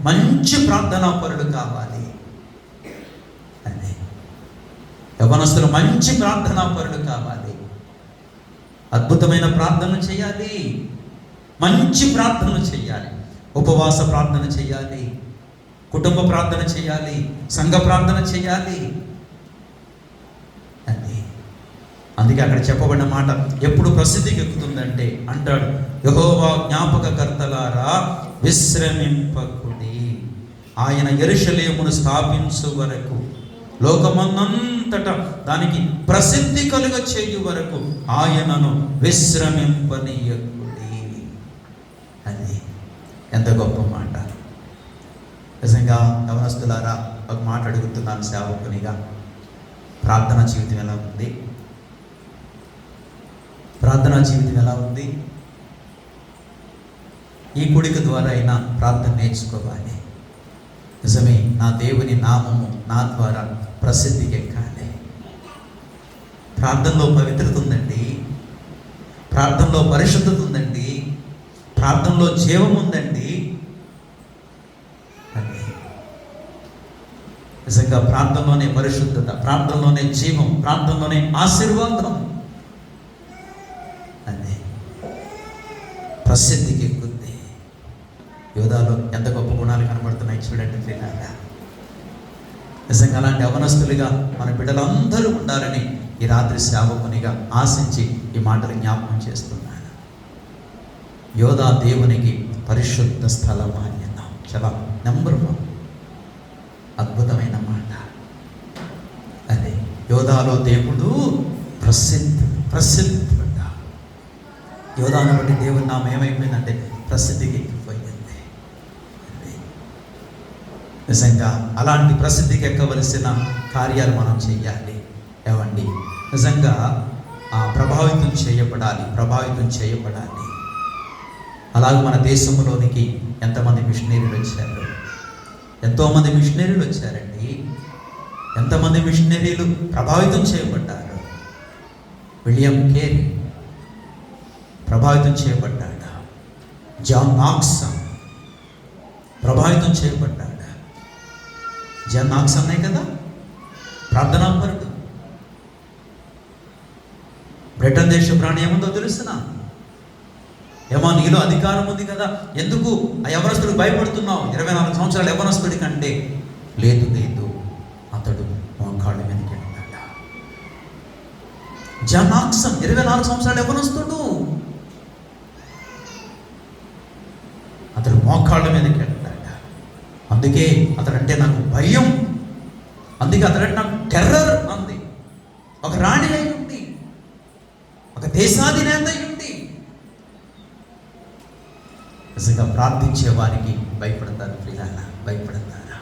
మంచి ప్రార్థనా పరులు కావాలి. అని యవ్వనస్తులు మంచి ప్రార్థనా పరులు కావాలి. అద్భుతమైన ప్రార్థనలు చేయాలి. మంచి ప్రార్థనలు చేయాలి. ఉపవాస ప్రార్థన చేయాలి. కుటుంబ ప్రార్థన చేయాలి. సంఘ ప్రార్థన చేయాలి. అని అందుకే అక్కడ చెప్పబడిన మాట ఎప్పుడు ప్రసిద్ధికి ఎక్కుతుందంటే అంటాడు, యెహోవా జ్ఞాపకకర్తలారా విశ్రమింపకుడి, ఆయన యెరూషలేమును స్థాపించు వరకు లోకమంతటా దానికి ప్రసిద్ధి కలుగ చేయు వరకు ఆయనను విశ్రమింపనీయకుడి. అది ఎంత గొప్ప మాట. నిజంగా యవనస్తులారా ఒక మాట అడుగుతున్నాను సేవకునిగా. ప్రార్థనా జీవితం ఎలా ఉంది? ప్రార్థనా జీవితం ఎలా ఉంది? ఈ కూడిక ద్వారా అయినా ప్రార్థన నేర్చుకోవాలి. నిజమే, నా దేవుని నామము నా ద్వారా ప్రసిద్ధికి ఎక్కాలి. ప్రార్థనలో పవిత్రత ఉందండి. ప్రార్థనలో పరిశుద్ధత ఉందండి. ప్రార్థనలో జీవం ఉందండి. నిజంగా ప్రార్థనలోనే పరిశుద్ధత, ప్రార్థనలోనే జీవం, ప్రార్థనలోనే ఆశీర్వాదం. అదే ప్రసిద్ధికి ఎక్కుద్ది. యోధాలో ఎంత గొప్ప గుణాలు కనబడుతున్నాయి చూడండి ప్రియులారా. నిజంగా అలాంటి యవనస్తులుగా మన బిడ్డలందరూ ఉండాలని ఈ రాత్రి సేవకునిగా ఆశించి ఈ మాటలు జ్ఞాపకం చేస్తున్నాను. యోధా దేవునికి పరిశుద్ధ స్థల మాన్యత చాలా నెంబర్ 1. అద్భుతమైన మాట. అదే యోధాలో దేవుడు ప్రసిద్ధుడు. యోధాను బట్టి దేవుని నామం ఏమైపోయిందంటే ప్రసిద్ధికి ఎక్కిపోయింది. నిజంగా అలాంటి ప్రసిద్ధికి ఎక్కవలసిన కార్యాలు మనం చేయాలి. ఏమండి, నిజంగా ప్రభావితం చేయబడాలి. అలాగే మన దేశంలోనికి ఎంతమంది మిషనరీలు వచ్చారు? ఎంతోమంది మిషనరీలు వచ్చారండి. ఎంతమంది మిషనరీలు ప్రభావితం చేయబడ్డారు. విలియం కేరీ ప్రభావితం చేయబడ్డాడు. జాన్ నాక్స్ ప్రభావితం చేయబడ్డాడు. జాన్ నాక్స్ అనే కదా ప్రార్థనాపరుడు. బ్రిటన్ దేశ ప్రాణి ఏముందో తెలుస్తున్నా? ఏమో నీలో అధికారం ఉంది కదా, ఎందుకు ఆ యవనస్తుడికి భయపడుతున్నావు? 24 సంవత్సరాల యవనస్తుడి కంటే లేదు అతడు మోకాళ్ళ మీదకి వెళ్తాడు. జాన్ నాక్స్ 24 సంవత్సరాల యవనస్తుడు, అతడు మోకాళ్ళ మీదకి వెళ్తాడు. అందుకే అతడంటే నాకు భయం, అందుకే అతడంటే నాకు టెర్రర్ అంది. ఒక రాణి అయి ఉండి, ఒక దేశాధినేత అయి ఉండి నిజంగా ప్రార్థించే వారికి భయపడతారు. ప్రియులారా, భయపడతారా?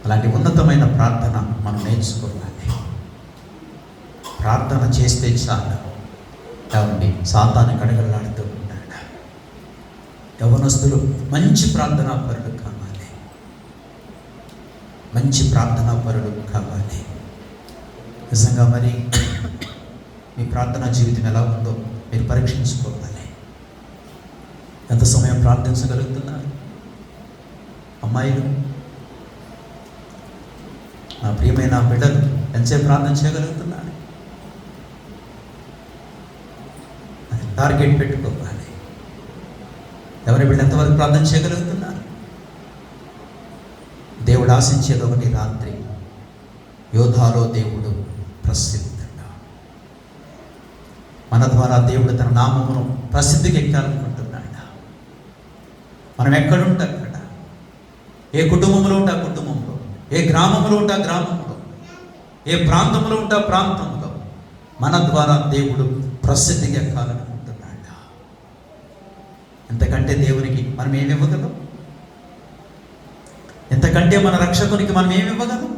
అలాంటి ఉన్నతమైన ప్రార్థన మనం నేర్చుకోవాలి. ప్రార్థన చేస్తే చాలు కాబట్టి సాతాను గడగడలాడుతూ ఉంటాడు. యవ్వనస్తులు మంచి ప్రార్థనా పరుడు కావాలి, మంచి ప్రార్థనా పరుడు కావాలి. నిజంగా మరి మీ ప్రార్థనా జీవితం ఎలా ఉందో మీరు పరీక్షించుకోవాలి. ఎంత సమయం ప్రార్థించగలుగుతున్నారు? అమ్మాయిలు, నా ప్రియమైన బిడ్డలు ఎంతసేపు ప్రార్థన చేయగలుగుతున్నారు? టార్గెట్ పెట్టుకోవాలి. ఎవరి బిడ్డ ఎంతవరకు ప్రార్థన చేయగలుగుతున్నారు? దేవుడు ఆశించేది ఒకటి, రాత్రి యోధాలో దేవుడు ప్రసిద్ధుడు. మన ద్వారా దేవుడు తన నామమును ప్రసిద్ధికి ఎక్కాలనుకుంటున్నాడు. మనం ఎక్కడుంటే అక్కడ, ఏ కుటుంబంలో ఉంటే ఆ కుటుంబంలో, ఏ గ్రామంలో ఉంటే ఆ గ్రామంలో, ఏ ప్రాంతంలో ఉంటే ఆ ప్రాంతంలో మన ద్వారా దేవుడు ప్రసిద్ధికి ఎక్కాలనుకుంటున్నాడు. ఎంతకంటే దేవునికి మనం ఏమి ఇవ్వగలం? ఎంతకంటే మన రక్షకునికి మనం ఏమి ఇవ్వగలం?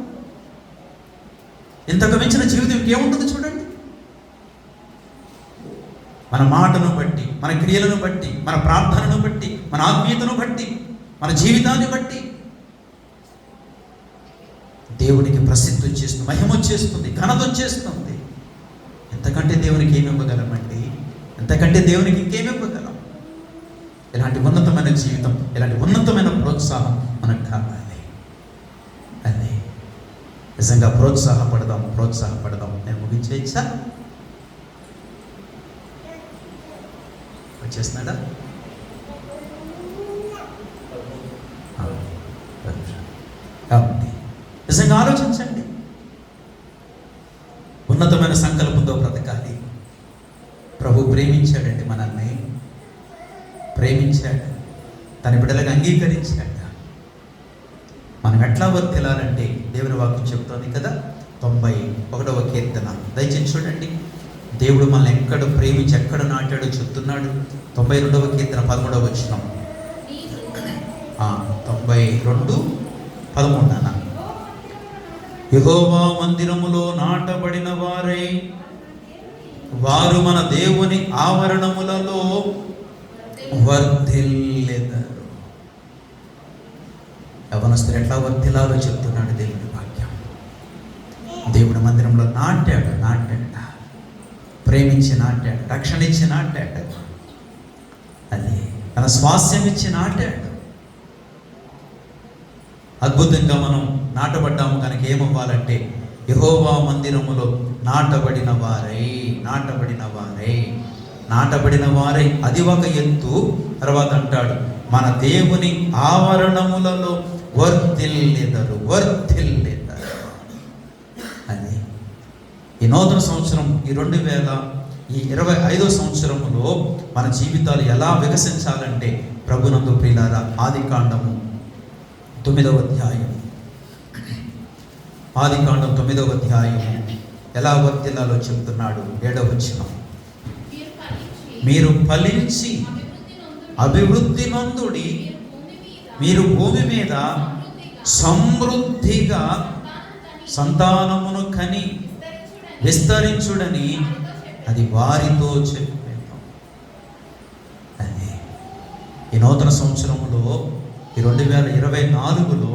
ఇంతకు మించిన జీవితం ఇంకేముంటుంది చూడండి. మన మాటను బట్టి, మన క్రియలను బట్టి, మన ప్రార్థనను బట్టి, మన ఆత్మీయతను బట్టి, మన జీవితాన్ని బట్టి దేవునికి ప్రసిద్ధి వచ్చేస్తుంది, మహిమ వచ్చేస్తుంది, ఘనత వచ్చేస్తుంది. ఎంతకంటే దేవునికి ఏమి ఇవ్వగలమండి? ఎంతకంటే దేవునికి ఇంకేమి ఇవ్వగలం? ఇలాంటి ఉన్నతమైన జీవితం, ఇలాంటి ఉన్నతమైన ప్రోత్సాహం మనకు కావాలి. అదే నిజంగా ప్రోత్సాహపడదాం. నేను ముగించేయచ్చా? వచ్చేస్తున్నాడా? కాబట్టి నిజంగా ఆలోచించండి. ఉన్నతమైన సంకల్పంతో బ్రతకాలి. ప్రభు ప్రేమించాడండి, మనల్ని ప్రేమించాడు, తన బిడ్డలకు అంగీకరించాడు. మనం ఎట్లా వర్తిల్లాలంటే దేవుని వాక్యం చెప్తోంది కదా, 91వ కీర్తన దయచేసి చూడండి. దేవుడు మనల్ని ఎక్కడ ప్రేమించి ఎక్కడ నాటాడో చెప్తున్నాడు. 92వ కీర్తన 13వ వచనం. 92:13 యెహోవా మందిరములో నాటబడిన వారై వారు మన దేవుని ఆవరణములలో వర్ధిల్లెదరు. యవ్వనస్తులు ఎట్లా వర్ధిల్లాలో చెప్తున్నాడు దేవుని వాక్యం. దేవుడి మందిరంలో నాటాడు, ప్రేమించి నాటాడు, రక్షణ ఇచ్చి నాటాడు, అది తన స్వాస్యం ఇచ్చి నాటాడు. అద్భుతంగా మనం నాటబడ్డాము కనుక ఏమవ్వాలంటే యెహోవా మందిరములో నాటబడిన వారై అది ఒక ఎత్తు. తర్వాత అంటాడు మన దేవుని ఆవరణములలో వర్ధిల్లెదరు. అది ఈ నూతన సంవత్సరం, ఈ 2025వ సంవత్సరములో మన జీవితాలు ఎలా వికసించాలంటే ప్రభునందు ప్రియులారా, ఆదికాండము 9వ అధ్యాయం ఎలా వర్తిల్లాలో చెప్తున్నాడు. 7వ వచనం, మీరు ఫలించి అభివృద్ధి నొందుడి, మీరు భూమి మీద సమృద్ధిగా సంతానమును కని విస్తరించుడని అది వారితో చెప్పాను. అది ఈ నూతన సంవత్సరంలో, ఈ 2024లో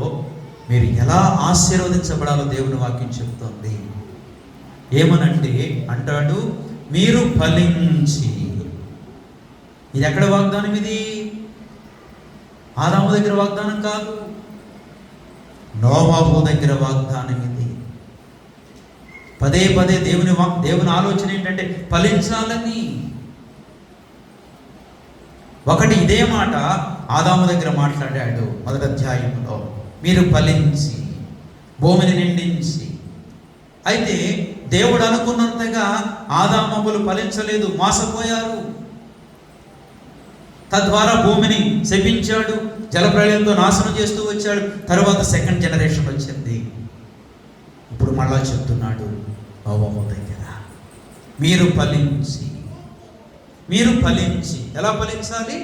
మీరు ఎలా ఆశీర్వదించబడాలో దేవుని వాక్యం చెప్తోంది. ఏమనంటే అంటాడు, మీరు ఫలించి. ఇది ఎక్కడ వాగ్దానం? ఇది ఆదాము దగ్గర వాగ్దానం కాదు, నోవాహు దగ్గర వాగ్దానం. ఇది పదే దేవుని ఆలోచన ఏంటంటే ఫలించాలని. ఒకటి ఇదే మాట ఆదాము దగ్గర మాట్లాడాడు 1వ అధ్యాయంలో, మీరు ఫలించి భూమిని నిండించి. అయితే దేవుడు అనుకున్నంతగా ఆదామవ్వలు ఫలించలేదు, మోసపోయారు. తద్వారా భూమిని శపించాడు, జలప్రళయంతో నాశనం చేస్తూ వచ్చాడు. తర్వాత సెకండ్ జనరేషన్ వచ్చింది. ఇప్పుడు మళ్ళా చెప్తున్నాడు నోవహు దగ్గర, మీరు ఫలించి. ఎలా ఫలించాలి?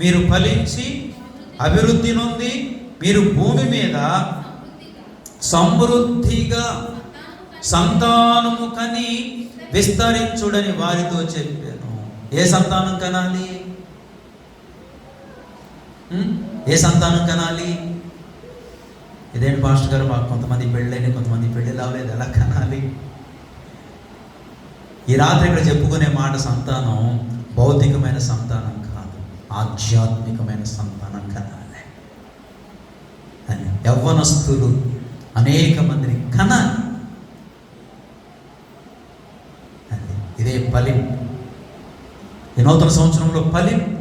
మీరు ఫలించి అభివృద్ధి నొంది, మీరు భూమి మీద సమృద్ధిగా సంతానము కని విస్తరించుడని వారితో చెప్పాను. ఏ సంతానం కనాలి? ఏ సంతానం కనాలి? ఇదేంటి పాస్టర్ గారు, మాకు కొంతమంది పెళ్ళైన కొంతమంది పెళ్ళి రాలేదు, ఎలా కనాలి? ఈ రాత్రి ఇక్కడ చెప్పుకునే మాట సంతానం భౌతికమైన సంతానం కాదు, ఆధ్యాత్మికమైన సంతానం కనాలి అని యవ్వనస్తులు అనేక మందిని కనాలి. ఇదే ఫలింపు. ఈ నూతన సంవత్సరంలో ఫలింపు.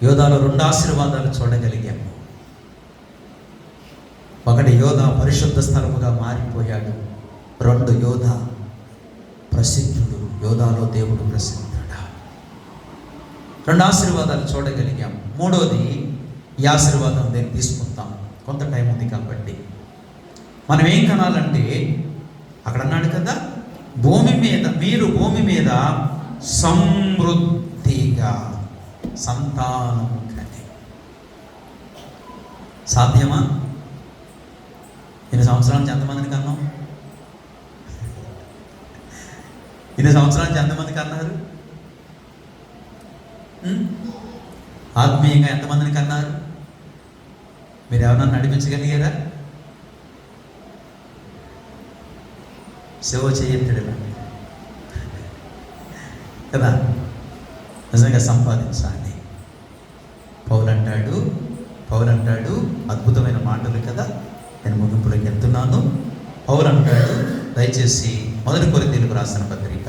యోధాలో 2 ఆశీర్వాదాలు చూడగలిగాము. ఒకటి, యోధా పరిశుద్ధ స్థలముగా మారిపోయాడు. 2, యోధా ప్రసిద్ధుడు. యోధాలో దేవుడు ప్రసిద్ధుడా. 2 ఆశీర్వాదాలు చూడగలిగాం. 3వది, ఈ ఆశీర్వాదం నేను తీసుకుంటాం, కొంత టైం ఉంది కాబట్టి. మనం ఏం కనాలంటే, అక్కడ అన్నాడు కదా, భూమి మీద మీరు భూమి మీద సమృద్ధిగా సంతానము కని. సాధ్యమా? ఇన్ని సంవత్సరాల నుంచి ఎంతమందిని కన్నాం? ఇన్ని సంవత్సరాల నుంచి ఎంతమందికి అన్నారు? ఆత్మీయంగా ఎంతమందిని కన్నారు? మీరు ఎవరన్నా నడిపించగలిగారా? సేవ చేయట్లేదు కదా, నిజంగా సంపాదించాలి. పౌలు అంటాడు అద్భుతమైన మాటలు కదా. నేను ముగింపులోకి వెళ్తున్నాను. పౌలు అంటాడు, దయచేసి 1 కొరింథీయులకు రాసిన పత్రిక,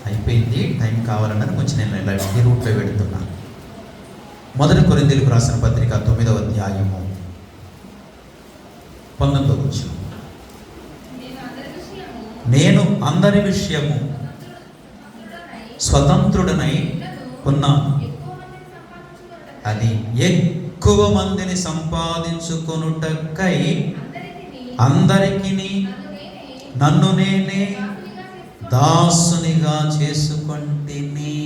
అయిపోయింది, టైం కావాలన్నారు, కొంచెం నేను ఇలా ఈ రూట్లో వెళుతున్నాను. 1 కొరింథీయులకు రాసిన పత్రిక 9వ అధ్యాయము 19వ వచనం. నేను అందరి విషయము స్వతంత్రుడనై ఉన్నాను, అది ఎక్కువ మందిని సంపాదించుకొనుటకై అందరికీ నన్ను నేనే దాసునిగా చేసుకొంటిని.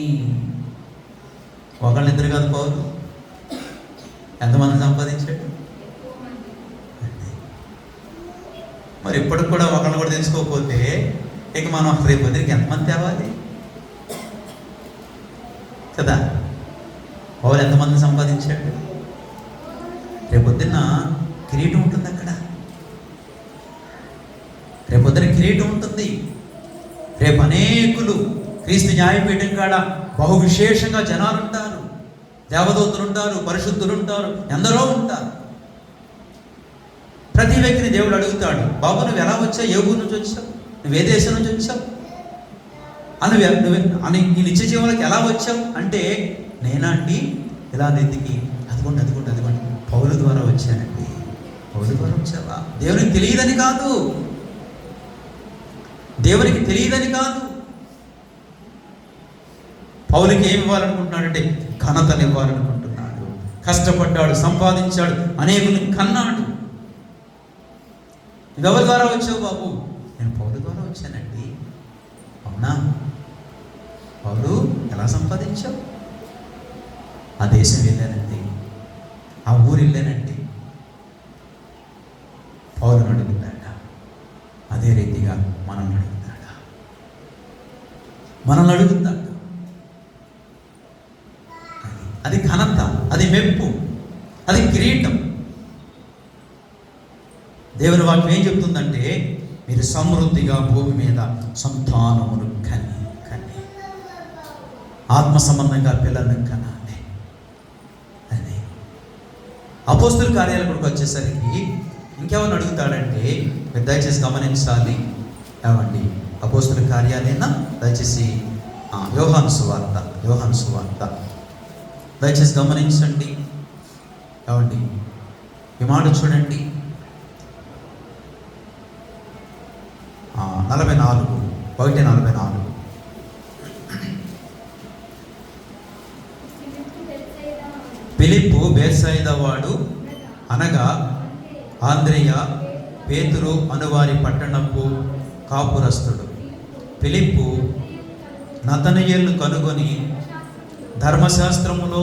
ఒకళ్ళిద్దరు కాదు పౌలు, ఎంతమంది సంపాదించాడు? మరి ఇప్పటికి కూడా ఒకళ్ళు కూడా తెలుసుకోకపోతే ఇక మనం రేపు పొద్దుకి ఎంతమంది తేవాలి కదా. పౌలు ఎంతమంది సంపాదించాడు? రేపొద్దున్న కిరీటం ఉంటుంది అక్కడ, రేపొద్దున కిరీటం ఉంటుంది. రేపు అనేకులు క్రీస్తు న్యాయపీఠం కాడ బహు విశేషంగా జనాలు ఉంటారు, దేవదూతలు ఉంటారు, పరిశుద్ధులు ఉంటారు, ఎందరో ఉంటారు. ప్రతి వ్యక్తిని దేవుడు అడుగుతాడు, బాబు నువ్వు ఎలా వచ్చావు, ఏ ఊరు నుంచి వచ్చావు, నువ్వు ఏ దేశం నుంచి వచ్చావు, అని నీ నిత్య జీవనకి ఎలా వచ్చావు అంటే, నేనా అండి ఇలా నెత్తికి అదిగోండి పౌలు ద్వారా వచ్చానండి. పౌలు ద్వారా వచ్చావా? దేవునికి తెలియదని కాదు, దేవునికి తెలియదని కాదు. పౌలుకి ఏమి ఇవ్వాలనుకుంటున్నాడంటే ఘనతను ఇవ్వాలనుకుంటున్నాడు. కష్టపడ్డాడు, సంపాదించాడు, అనేకుల్ని కన్నాడు. ఎవరి ద్వారా వచ్చావు బాబు? నేను పౌలు ద్వారా వచ్చానండి. అవునా? పౌలు ఎలా సంపాదించావు? ఆ దేశం వెళ్ళానండి, ఆ ఊరు వెళ్ళానండి. పౌలును అడుగుతాడా? అదే రీతిగా మనల్ని అడుగుతాడా? మనల్ని అడుగుతాడు. అది ఘనత, అది మెప్పు, అది కిరీటం. దేవుని వాక్యం ఏం చెప్తుందంటే, మీరు సమృద్ధిగా భూమి మీద సంతానమును కని ఆత్మ సంబంధంగా పిల్లలను కనాలి అని. అపోస్తుల కార్యాలకు వచ్చేసరికి ఇంకేమని అడుగుతాడంటే, మీరు దయచేసి గమనించాలి. ఏమండి, అపోస్తుల కార్యాలైనా దయచేసి యోహాను సువార్త దయచేసి గమనించండి. ఏమండి, ఈ మాట చూడండి, 44 ఫిలిప్పు బేత్సయిదా వాడు అనగా ఆంద్రేయ, పేతురు అనువారి పట్టణపు కాపురస్తుడు. ఫిలిప్పు నతనయేలును కనుగొని ధర్మశాస్త్రములో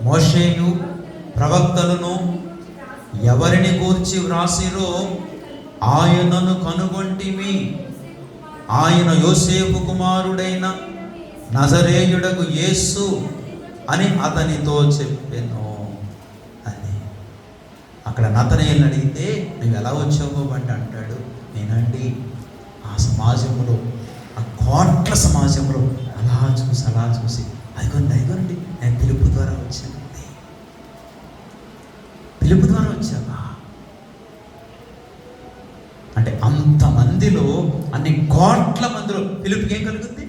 మోషేయు ప్రవక్తలను ఎవరిని గూర్చి వ్రాసిరో ఆయనను కనుగొంటిమి, ఆయన యోసేపు కుమారుడైన నజరేయుడకు యేసు అని అతనితో చెప్పెను అని. అక్కడ నతనయేలుని అడిగితే నువ్వు ఎలా వచ్చావు అంటే అంటాడు, నేనండి ఆ సమాజంలో, ఆ కోట్ల సమాజంలో అలా చూసి అదిగోండి నేను పిలుపు ద్వారా వచ్చానండి. పిలుపు ద్వారా వచ్చావా అంటే అంతమందిలో, అన్ని కోట్ల మందిలో పిలుపుకి ఏం కలుగుతుంది?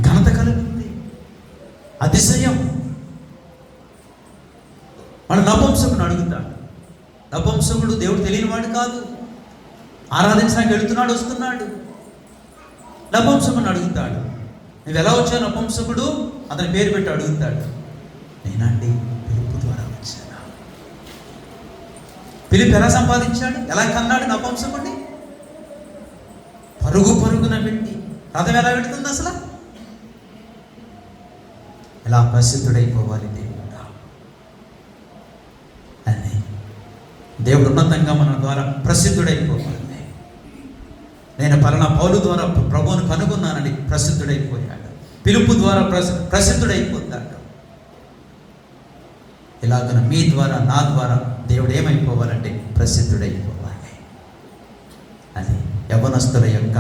ఘనత కలుగుతుంది, అతిశయం. మన నపుంసకుడు అడుగుతాడు. నపుంసకుడు దేవుడు తెలియనివాడు కాదు, ఆరాధించడానికి వెళుతున్నాడు, వస్తున్నాడు. నపుంసకుడు అడుగుతాడు, నువ్వు ఎలా వచ్చావు నపుంసకుడు? అతని పేరు పెట్టి అడుగుతాడు. నేనండి పిలుపు ద్వారా వచ్చాను. పిలుపు ఎలా సంపాదించాడు? ఎలా కన్నాడు నపుంసకుడిని? పరుగున పెట్టి. రథం ఎలా పెడుతుంది అసలు? ఎలా ప్రసిద్ధుడైపోవాలి దేవుడు అని. దేవుడు ఉన్నతంగా మన ద్వారా ప్రసిద్ధుడైపోవాలి. నేను పలానా పౌలు ద్వారా ప్రభువును కనుగొన్నానని ప్రసిద్ధుడైపోయాడు. పిలుపు ద్వారా ప్రసిద్ధుడైపోతాడు. ఇలాగన మీ ద్వారా, నా ద్వారా దేవుడు ఏమైపోవాలంటే ప్రసిద్ధుడైపోవాలి. అది యవ్వనస్తుల యొక్క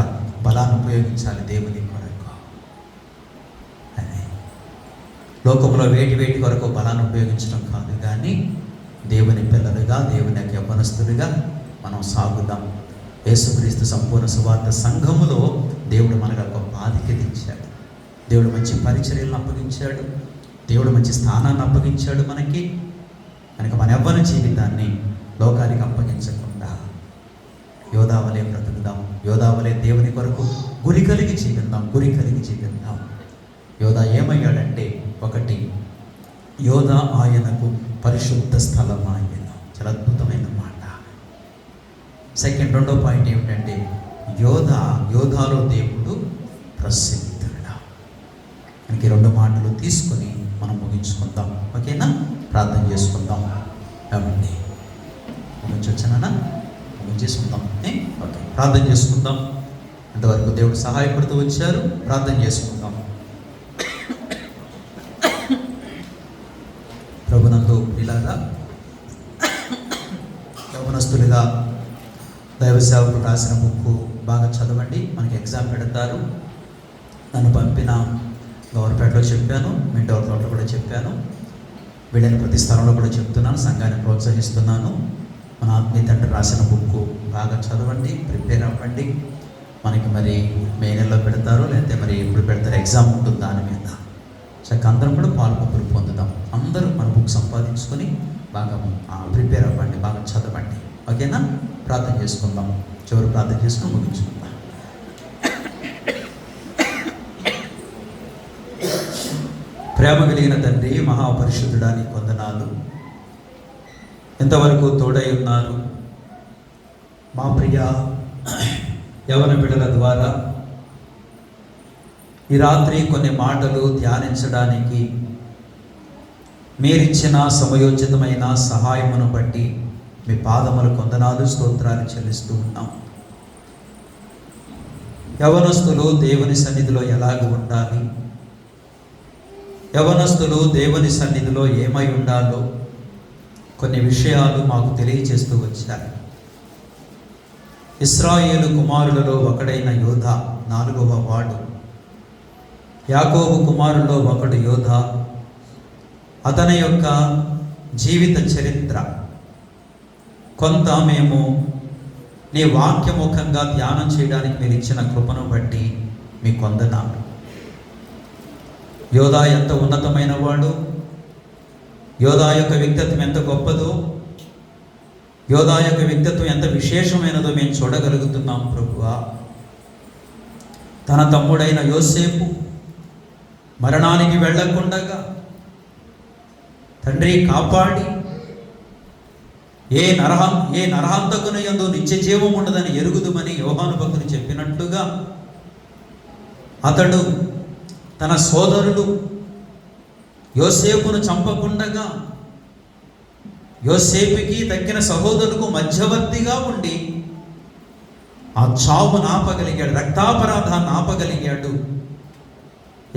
బలాన్ని ఉపయోగించాలి దేవుని కొరకు. అది లోకంలో వేటి కొరకు బలాన్ని ఉపయోగించడం కాదు, కానీ దేవుని పిల్లలుగా, దేవుని యొక్క యవ్వనస్తులుగా మనం సాగుదాం. యేసుక్రీస్తు సంపూర్ణ సువార్త సంఘములో దేవుడు మనకు ఒక బాధ్యత ఇచ్చాడు. దేవుడు మంచి పరిచర్యలను అప్పగించాడు. దేవుడు మంచి స్థానాన్ని అప్పగించాడు మనకి. కనుక మన యవ్వన జీవితాన్ని లోకానికి అప్పగించకుండా యోధావలే బ్రతుకుదాం. యోధావలే దేవుని కొరకు గురి కలిగి జీవిద్దాం. యోధా ఏమయ్యాడంటే, ఒకటి, యోధా ఆయనకు పరిశుద్ధ స్థలం ఆయన. చాలా అద్భుతమైన మాట. రెండో పాయింట్ ఏమిటంటే, యోధాలో దేవుడు ప్రసిద్ధుడు. మనకి రెండు మాటలు తీసుకొని మనం ముగించుకుందాం. ఓకేనా? ప్రార్థన చేసుకుందాం. ఏమండి ముగించొచ్చానా? ముగించేసుకుందాం. ఓకే, ప్రార్థన చేసుకుందాం. ఇంతవరకు దేవుడు సహాయపడుతూ వచ్చారు. ప్రార్థన చేసుకుందాం. ప్రభునందు ఇలాగా యవ్వనస్తులుగా దైవ సేవకులు రాసిన బుక్ బాగా చదవండి. మనకి ఎగ్జామ్ పెడతారు. నన్ను పంపిన గవర్నపేటలో చెప్పాను, మెండోర్ తోటలో కూడా చెప్పాను, వెళ్ళిన ప్రతి స్థలంలో కూడా చెప్తున్నాను, సంఘాన్ని ప్రోత్సహిస్తున్నాను. మన ఆత్మీయ తండ్రి రాసిన బుక్ బాగా చదవండి, ప్రిపేర్ అవ్వండి. మనకి మరి మే నెలలో పెడతారు, లేకపోతే మరి ఎప్పుడు పెడతారు, ఎగ్జామ్ ఉంటుంది దాని మీద. చక్కగా అందరం కూడా పాల్పొందులు పొందుదాం. అందరూ మన బుక్ సంపాదించుకొని బాగా ప్రిపేర్ అవ్వండి, బాగా చదవండి. ఓకేనా? ప్రార్థన చేసుకుందాం. చివరి ప్రార్థన చేసుకుని ముగించుకుందాం. ప్రేమ కలిగిన తండ్రి, మహాపరిశుద్ధుడా, నీ వందనాలు. ఎంతవరకు తోడై ఉన్నారు. మా ప్రియ యవన బిడ్డల ద్వారా ఈ రాత్రి కొన్ని మాటలు ధ్యానించడానికి మీరిచ్చిన సమయోచితమైన సహాయమును బట్టి మీ పాదములు వందనాలు, స్తోత్రాలు చెల్లిస్తూ ఉన్నాం. యవనస్తులు దేవుని సన్నిధిలో ఎలాగ ఉండాలి, యవనస్తులు దేవుని సన్నిధిలో ఏమై ఉండాలో కొన్ని విషయాలు మాకు తెలియజేస్తూ వచ్చారు. ఇశ్రాయేలు కుమారులలో ఒకడైన యోధా 4వ వాడు, యాకోబు కుమారుల్లో ఒకడు యోధా. అతని యొక్క జీవిత చరిత్ర కొంత మేము నీ వాక్యముఖంగా ధ్యానం చేయడానికి మీరు ఇచ్చిన కృపను బట్టి మీ వందనాలు. యోధా ఎంత ఉన్నతమైన వాడు, యోధా యొక్క వ్యక్తిత్వం ఎంత గొప్పదో, యోధా యొక్క వ్యక్తిత్వం ఎంత విశేషమైనదో మేము చూడగలుగుతున్నాం ప్రభువా. తన తమ్ముడైన యోసేపు మరణానికి వెళ్ళకుండగా తండ్రి కాపాడి, ఏ నరహంతకుని యందు నిత్య జీవం ఉండదని ఎరుగుదుమని యోహాను భక్తుడు చెప్పినట్లుగా అతడు తన సోదరుడు యోసేపును చంపకుండగా యోసేపుకి తక్కిన సహోదరులకు మధ్యవర్తిగా ఉండి ఆ చావును ఆపగలిగాడు, రక్తాపరాధాన్ని ఆపగలిగాడు.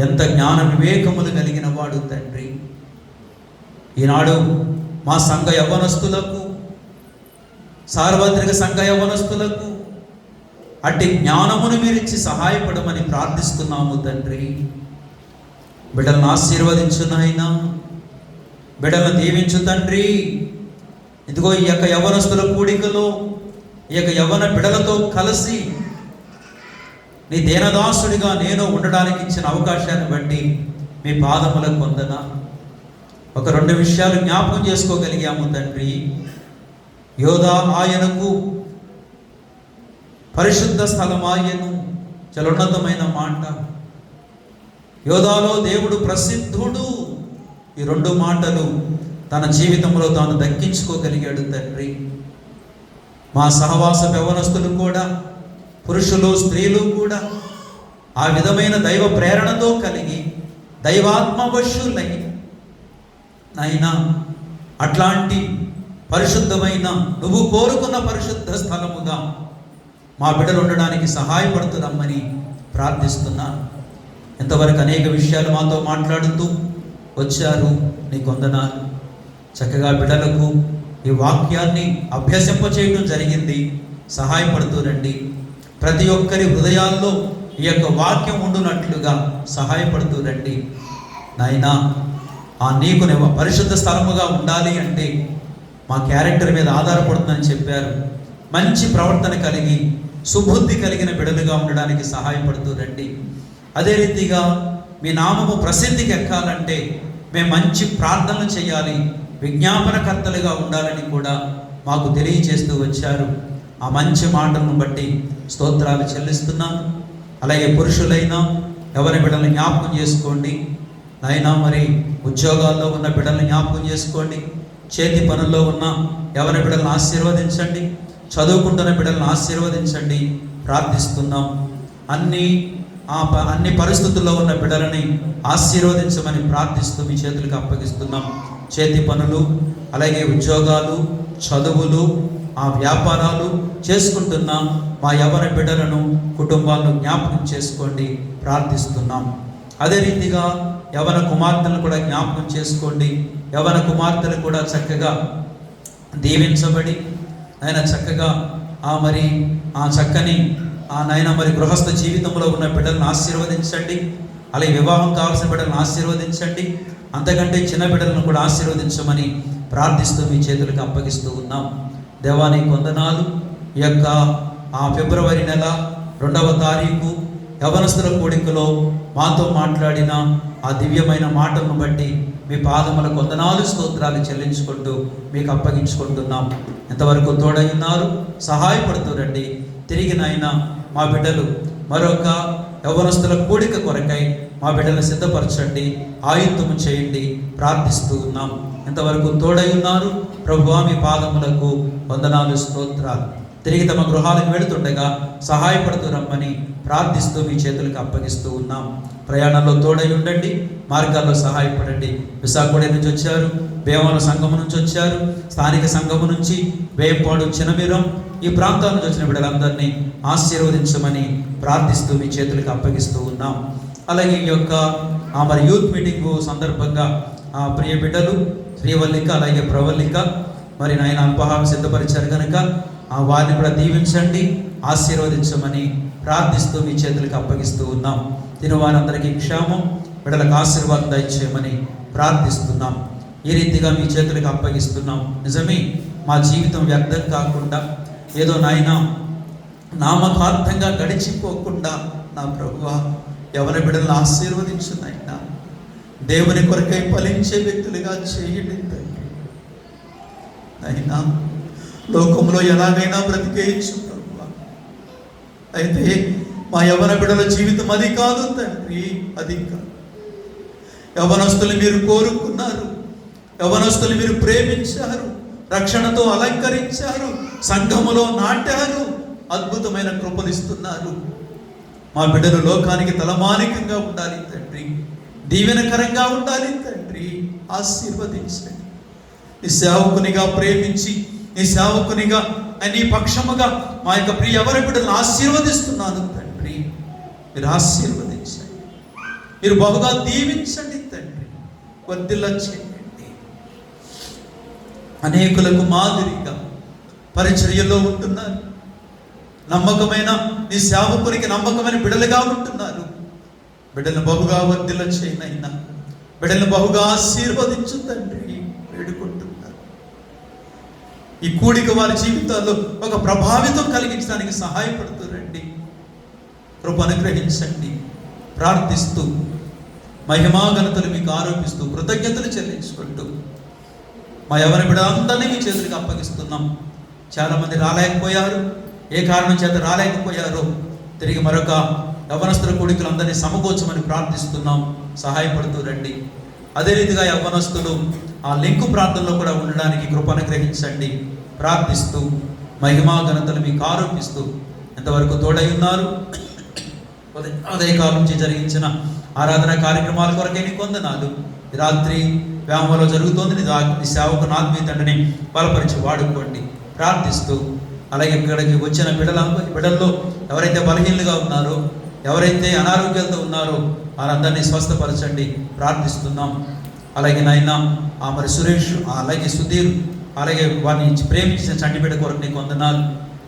ఎంత జ్ఞాన వివేకములు కలిగిన వాడు తండ్రి. ఈనాడు మా సంఘ యవ్వనస్తులకు, సార్వత్రిక సంఘ యవ్వనస్తులకు అట్టి జ్ఞానమును మీరిచ్చి సహాయపడమని ప్రార్థిస్తున్నాము తండ్రి. బిడ్డలను ఆశీర్వదించు నాయనా, బిడ్డలను దీవించు తండ్రి. ఇదిగో ఈ యొక్క యవ్వనస్తుల కూడికలో ఈ యొక్క యవ్వన బిడ్డలతో కలిసి నీ దేనదాసుడిగా నేను ఉండడానికి ఇచ్చిన అవకాశాన్ని బట్టి మీ పాదములకు వందనా. ఒక 2 విషయాలు జ్ఞాపకం చేసుకోగలిగాము తండ్రి. యోధా ఆయనకు పరిశుద్ధ స్థలం ఆయను, చాలా ఉన్నతమైన మాట. యోధాలో దేవుడు ప్రసిద్ధుడు. ఈ 2 మాటలు తన జీవితంలో తాను దక్కించుకోగలిగాడు తండ్రి. మా సహవాస యవ్వనస్తులు కూడా, పురుషులు స్త్రీలు కూడా ఆ విధమైన దైవ ప్రేరణతో కలిగి దైవాత్మవశులై నాయనా అట్లాంటి పరిశుద్ధమైన నువ్వు కోరుకున్న పరిశుద్ధ స్థలముగా మా బిడ్డలు ఉండడానికి సహాయపడుతున్నామని ప్రార్థిస్తున్నాను. ఇంతవరకు అనేక విషయాలు మాతో మాట్లాడుతూ వచ్చారు, నీకు వందనాలు. చక్కగా బిడ్డలకు ఈ వాక్యాన్ని అభ్యసింపచేయడం జరిగింది. సహాయపడుతూ రండి. ప్రతి ఒక్కరి హృదయాల్లో ఈ యొక్క వాక్యం ఉండునట్లుగా సహాయపడుతూ రండి నాయనా. నీకు పరిశుద్ధ స్థలముగా ఉండాలి అంటే మా క్యారెక్టర్ మీద ఆధారపడుతుందని చెప్పారు. మంచి ప్రవర్తన కలిగి సుబుద్ధి కలిగిన బిడ్డలుగా ఉండడానికి సహాయపడుతూ రండి. అదే రీతిగా మీ నామము ప్రసిద్ధికి ఎక్కాలంటే మేము మంచి ప్రార్థనలు చేయాలి, విజ్ఞాపనకర్తలుగా ఉండాలని కూడా మాకు తెలియచేస్తూ వచ్చారు. ఆ మంచి మాటలను బట్టి స్తోత్రాలు చెల్లిస్తున్నాను. అలాగే పురుషులైనా ఎవరి బిడ్డలను జ్ఞాపకం చేసుకోండి నాయనా. మరి ఉద్యోగాల్లో ఉన్న బిడ్డలను జ్ఞాపకం చేసుకోండి. చేతి పనుల్లో ఉన్న ఎవరి బిడ్డలను ఆశీర్వదించండి. చదువుకుంటున్న బిడ్డలను ఆశీర్వదించండి. ప్రార్థిస్తున్నాం. అన్ని పరిస్థితుల్లో ఉన్న బిడ్డలని ఆశీర్వదించమని ప్రార్థిస్తూ మీ చేతులకు అప్పగిస్తున్నాం. చేతి పనులు, అలాగే ఉద్యోగాలు, చదువులు, వ్యాపారాలు చేసుకుంటున్న మా యవ్వన బిడ్డలను, కుటుంబాలను జ్ఞాపకం చేసుకోండి, ప్రార్థిస్తున్నాం. అదే రీతిగా యవ్వన కుమార్తెలను కూడా జ్ఞాపకం చేసుకోండి. యవ్వన కుమార్తెలు కూడా చక్కగా దీవించబడి ఆయన చక్కగా మరి చక్కని నాయన మరి గృహస్థ జీవితంలో ఉన్న బిడ్డలను ఆశీర్వదించండి. అలాగే వివాహం కావాల్సిన బిడ్డలను ఆశీర్వదించండి. అంతకంటే చిన్న బిడ్డలను కూడా ఆశీర్వదించమని ప్రార్థిస్తూ మీ చేతులకు అప్పగిస్తూ ఉన్నాం. దేవానికి వందనాలు. ఈ యొక్క ఫిబ్రవరి నెల 2వ తారీఖు యవనస్తుల కూడికలో మాతో మాట్లాడిన ఆ దివ్యమైన మాటలను బట్టి మీ పాదములకు వందనాలు, స్తోత్రాలు చెల్లించుకుంటూ మీకు అప్పగించుకుంటున్నాం. ఎంతవరకు తోడై ఉన్నారు, సహాయపడుతూ రండి. తిరిగి నాయనా మా బిడ్డలు మరొక యవ్వనస్తుల కూడిక కొరకై మా బిడ్డలను సిద్ధపరచండి, ఆయుత్తము చేయండి, ప్రార్థిస్తూ ఉన్నాం. ఎంతవరకు తోడై ఉన్నారు ప్రభువా, మీ పాదములకు వందనాలు, స్తోత్రాలు. తిరిగి తమ గృహాలకు వెళుతుండగా సహాయపడుతూ రమ్మని ప్రార్థిస్తూ మీ చేతులకు అప్పగిస్తూ ఉన్నాం. ప్రయాణంలో తోడై ఉండండి, మార్గాల్లో సహాయపడండి. విశాఖపట్నం నుంచి వచ్చారు, వేమల సంఘము నుంచి వచ్చారు, స్థానిక సంఘము నుంచి వేంపాడు, చినమిరం, ఈ ప్రాంతాల నుంచి వచ్చిన బిడ్డలందరినీ ఆశీర్వదించమని ప్రార్థిస్తూ మీ చేతులకు అప్పగిస్తూ ఉన్నాం. అలాగే ఈ యొక్క మరి యూత్ మీటింగ్ సందర్భంగా ప్రియ బిడ్డలు శ్రీవల్లిక అలాగే ప్రవల్లిక మరి నాయన అల్పహారం సిద్ధపరిచారు కనుక వారిని కూడా దీవించండి, ఆశీర్వదించమని ప్రార్థిస్తూ మీ చేతులకు అప్పగిస్తూ ఉన్నాం. దీని వారందరికీ క్షేమం, బిడ్డలకు ఆశీర్వాదం దయచేయమని ప్రార్థిస్తున్నాం. ఈ రీతిగా మీ చేతులకు అప్పగిస్తున్నాం. నిజమే, మా జీవితం వ్యర్థం కాకుండా ఏదో నాయన నామకార్థంగా గడిచిపోకుండా నా ప్రభువా ఎవరి బిడ్డలను ఆశీర్వదించు నాయన. దేవుని కొరకై ఫలించే వ్యక్తులుగా చేయండి నాయన. లోకంలో ఎలాగైనా బ్రతికేయచ్చు ప్రభువా, అయితే మా యవ్వన బిడ్డల జీవితం అది కాదు తండ్రి, అది కాదు. యవ్వనస్తులు మీరు కోరుకున్నారు, యవ్వనస్తులు మీరు ప్రేమించారు, రక్షణతో అలంకరించారు, సంఘములో నాటారు, అద్భుతమైన కృపలు ఇస్తున్నారు. మా బిడ్డలు లోకానికి తలమానికంగా ఉండాలి తండ్రి, దీవెనకరంగా ఉండాలి తండ్రి. తండ్రి ఆశీర్వదించండి. నీ సేవకునిగా ప్రేమించి, నీ సేవకునిగా నీ పక్షముగా మా యొక్క ప్రియ ఎవరి బిడ్డలను ఆశీర్వదిస్తున్నాను తండ్రి. మీరు ఆశీర్వదించండి, మీరు బహుగా దీవించండి తండ్రి. వర్ధిల్ల చేయండి. అనేకులకు మాదిరిగా పరిచర్యలో ఉంటున్నారు. నమ్మకమైన నీ సేవకునికి నమ్మకమైన బిడ్డలుగా ఉంటున్నారు. బిడ్డలను బహుగా వర్ధిల్ల చేయనైనా, బిడ్డలను బహుగా ఆశీర్వదించు తండ్రి వేడుకుంటున్నారు. ఈ కూడిక వారి జీవితాల్లో ఒక ప్రభావితం కలిగించడానికి సహాయపడుతురండి. కృప అనుగ్రహించండి. ప్రార్థిస్తూ మహిమాఘనతలు మీకు ఆరోపిస్తూ కృతజ్ఞతలు చెల్లించుకుంటూ మా ఎవరి బిడ్డలందరినీ మీ చేతులకు అప్పగిస్తున్నాం. చాలామంది రాలేకపోయారు. ఏ కారణం చేత రాలేకపోయారో తిరిగి మరొక యవ్వనస్తుల కూడికలందరినీ సమకూర్చమని ప్రార్థిస్తున్నాం. సహాయపడుతూ రండి. అదే రీతిగా యవ్వనస్తులు ఆ లింకు ప్రార్థనలో కూడా ఉండడానికి కృప అనుగ్రహించండి. ప్రార్థిస్తూ మహిమా ఘనతలు మీకు ఆరోపిస్తూ ఎంతవరకు తోడై ఉన్నారు. ఉదయకాలం నుంచి జరిగించిన ఆరాధన కార్యక్రమాల కొరకే నీ వందనాలు. రాత్రి వ్యామలో జరుగుతోంది. నీ సేవకుని ఆత్మీయ తండ్రిని బలపరిచి వాడుకోండి. ప్రార్థిస్తూ అలాగే ఇక్కడికి వచ్చిన బిడ్డల్లో ఎవరైతే బలహీనలుగా ఉన్నారో, ఎవరైతే అనారోగ్యాలతో ఉన్నారో వారందరినీ స్వస్థపరచండి. ప్రార్థిస్తున్నాం. అలాగే నాయన మరి సురేష్, అలాగే సుధీర్, అలాగే వారిని ప్రేమించిన చంటిబిడ్డ కొరకు నీకు వందనాలు.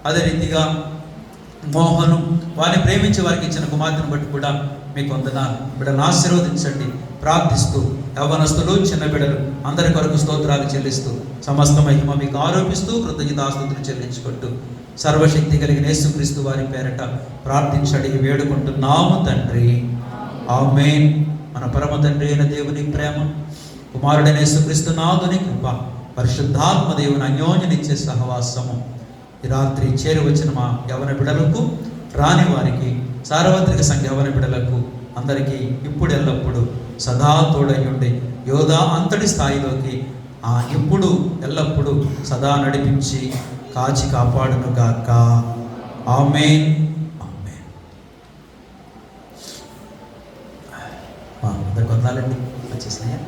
అదే రీతిగా మోహను, వారిని ప్రేమించి వారికి ఇచ్చిన కుమార్తెను బట్టి కూడా మీకు వందనాలు. బిడ్డలను ఆశీర్వదించండి. ప్రార్థిస్తూ యవ్వనస్తులు, చిన్న బిడ్డలు అందరి కొరకు స్తోత్రాలు చెల్లిస్తూ సమస్త మహిమ మీకు ఆరోపిస్తూ కృతజ్ఞతాస్తుతులు చెల్లించుకుంటూ సర్వశక్తి కలిగిన యేసుక్రీస్తు వారి పేరట ప్రార్థించడి వేడుకుంటున్నాము తండ్రి. ఆమేన్. మన పరమ తండ్రి అయిన దేవుని ప్రేమ, కుమారుడైన యేసుక్రీస్తు నాథుని కృప, పరిశుద్ధాత్మ దేవుని అన్యోన్యనిచ్చే సహవాసము ఈ రాత్రి చేరి వచ్చిన మా యవన బిడలకు, రాని వారికి, సార్వత్రిక సంఘ యవన బిడలకు అందరికీ ఇప్పుడు ఎల్లప్పుడు సదా తోడయ్యుండి యోధా అంతటి స్థాయిలోకి ఇప్పుడు ఎల్లప్పుడు సదా నడిపించి కాచి కాపాడును గాక. ఆమేన్. ఆమేన్. అందరు కొందాలండి. వచ్చేసినాయా?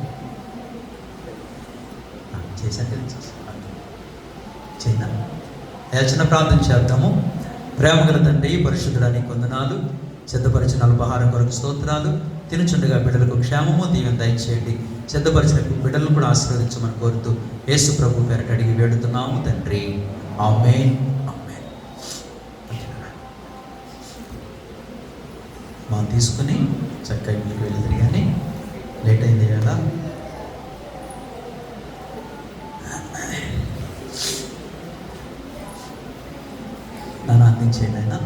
చేశాక చేద్దాం. చిన్న ప్రార్థన చేద్దాము. ప్రేమగల తండ్రి, పరిశుద్ధుడా నీకు వందనాలు. సిద్ధపరిచిన అల్పాహారం కొరకు స్తోత్రాలు. తినుచుండగా బిడ్డలకు క్షేమము దీవెన దయచేయండి. సిద్ధపరిచిన బిడ్డలను కూడా ఆశీర్వదించమని కోరుతూ యేసు ప్రభు పేరట అడిగి వేడుతున్నాము తండ్రి. ఆమేన్. ఆమేన్. మా తీసుకుని చక్కగా ఇంటికి వెళ్ళింది కానీ లేట్ అయింది కదా. నన్ను అందించేయండి ఆయన.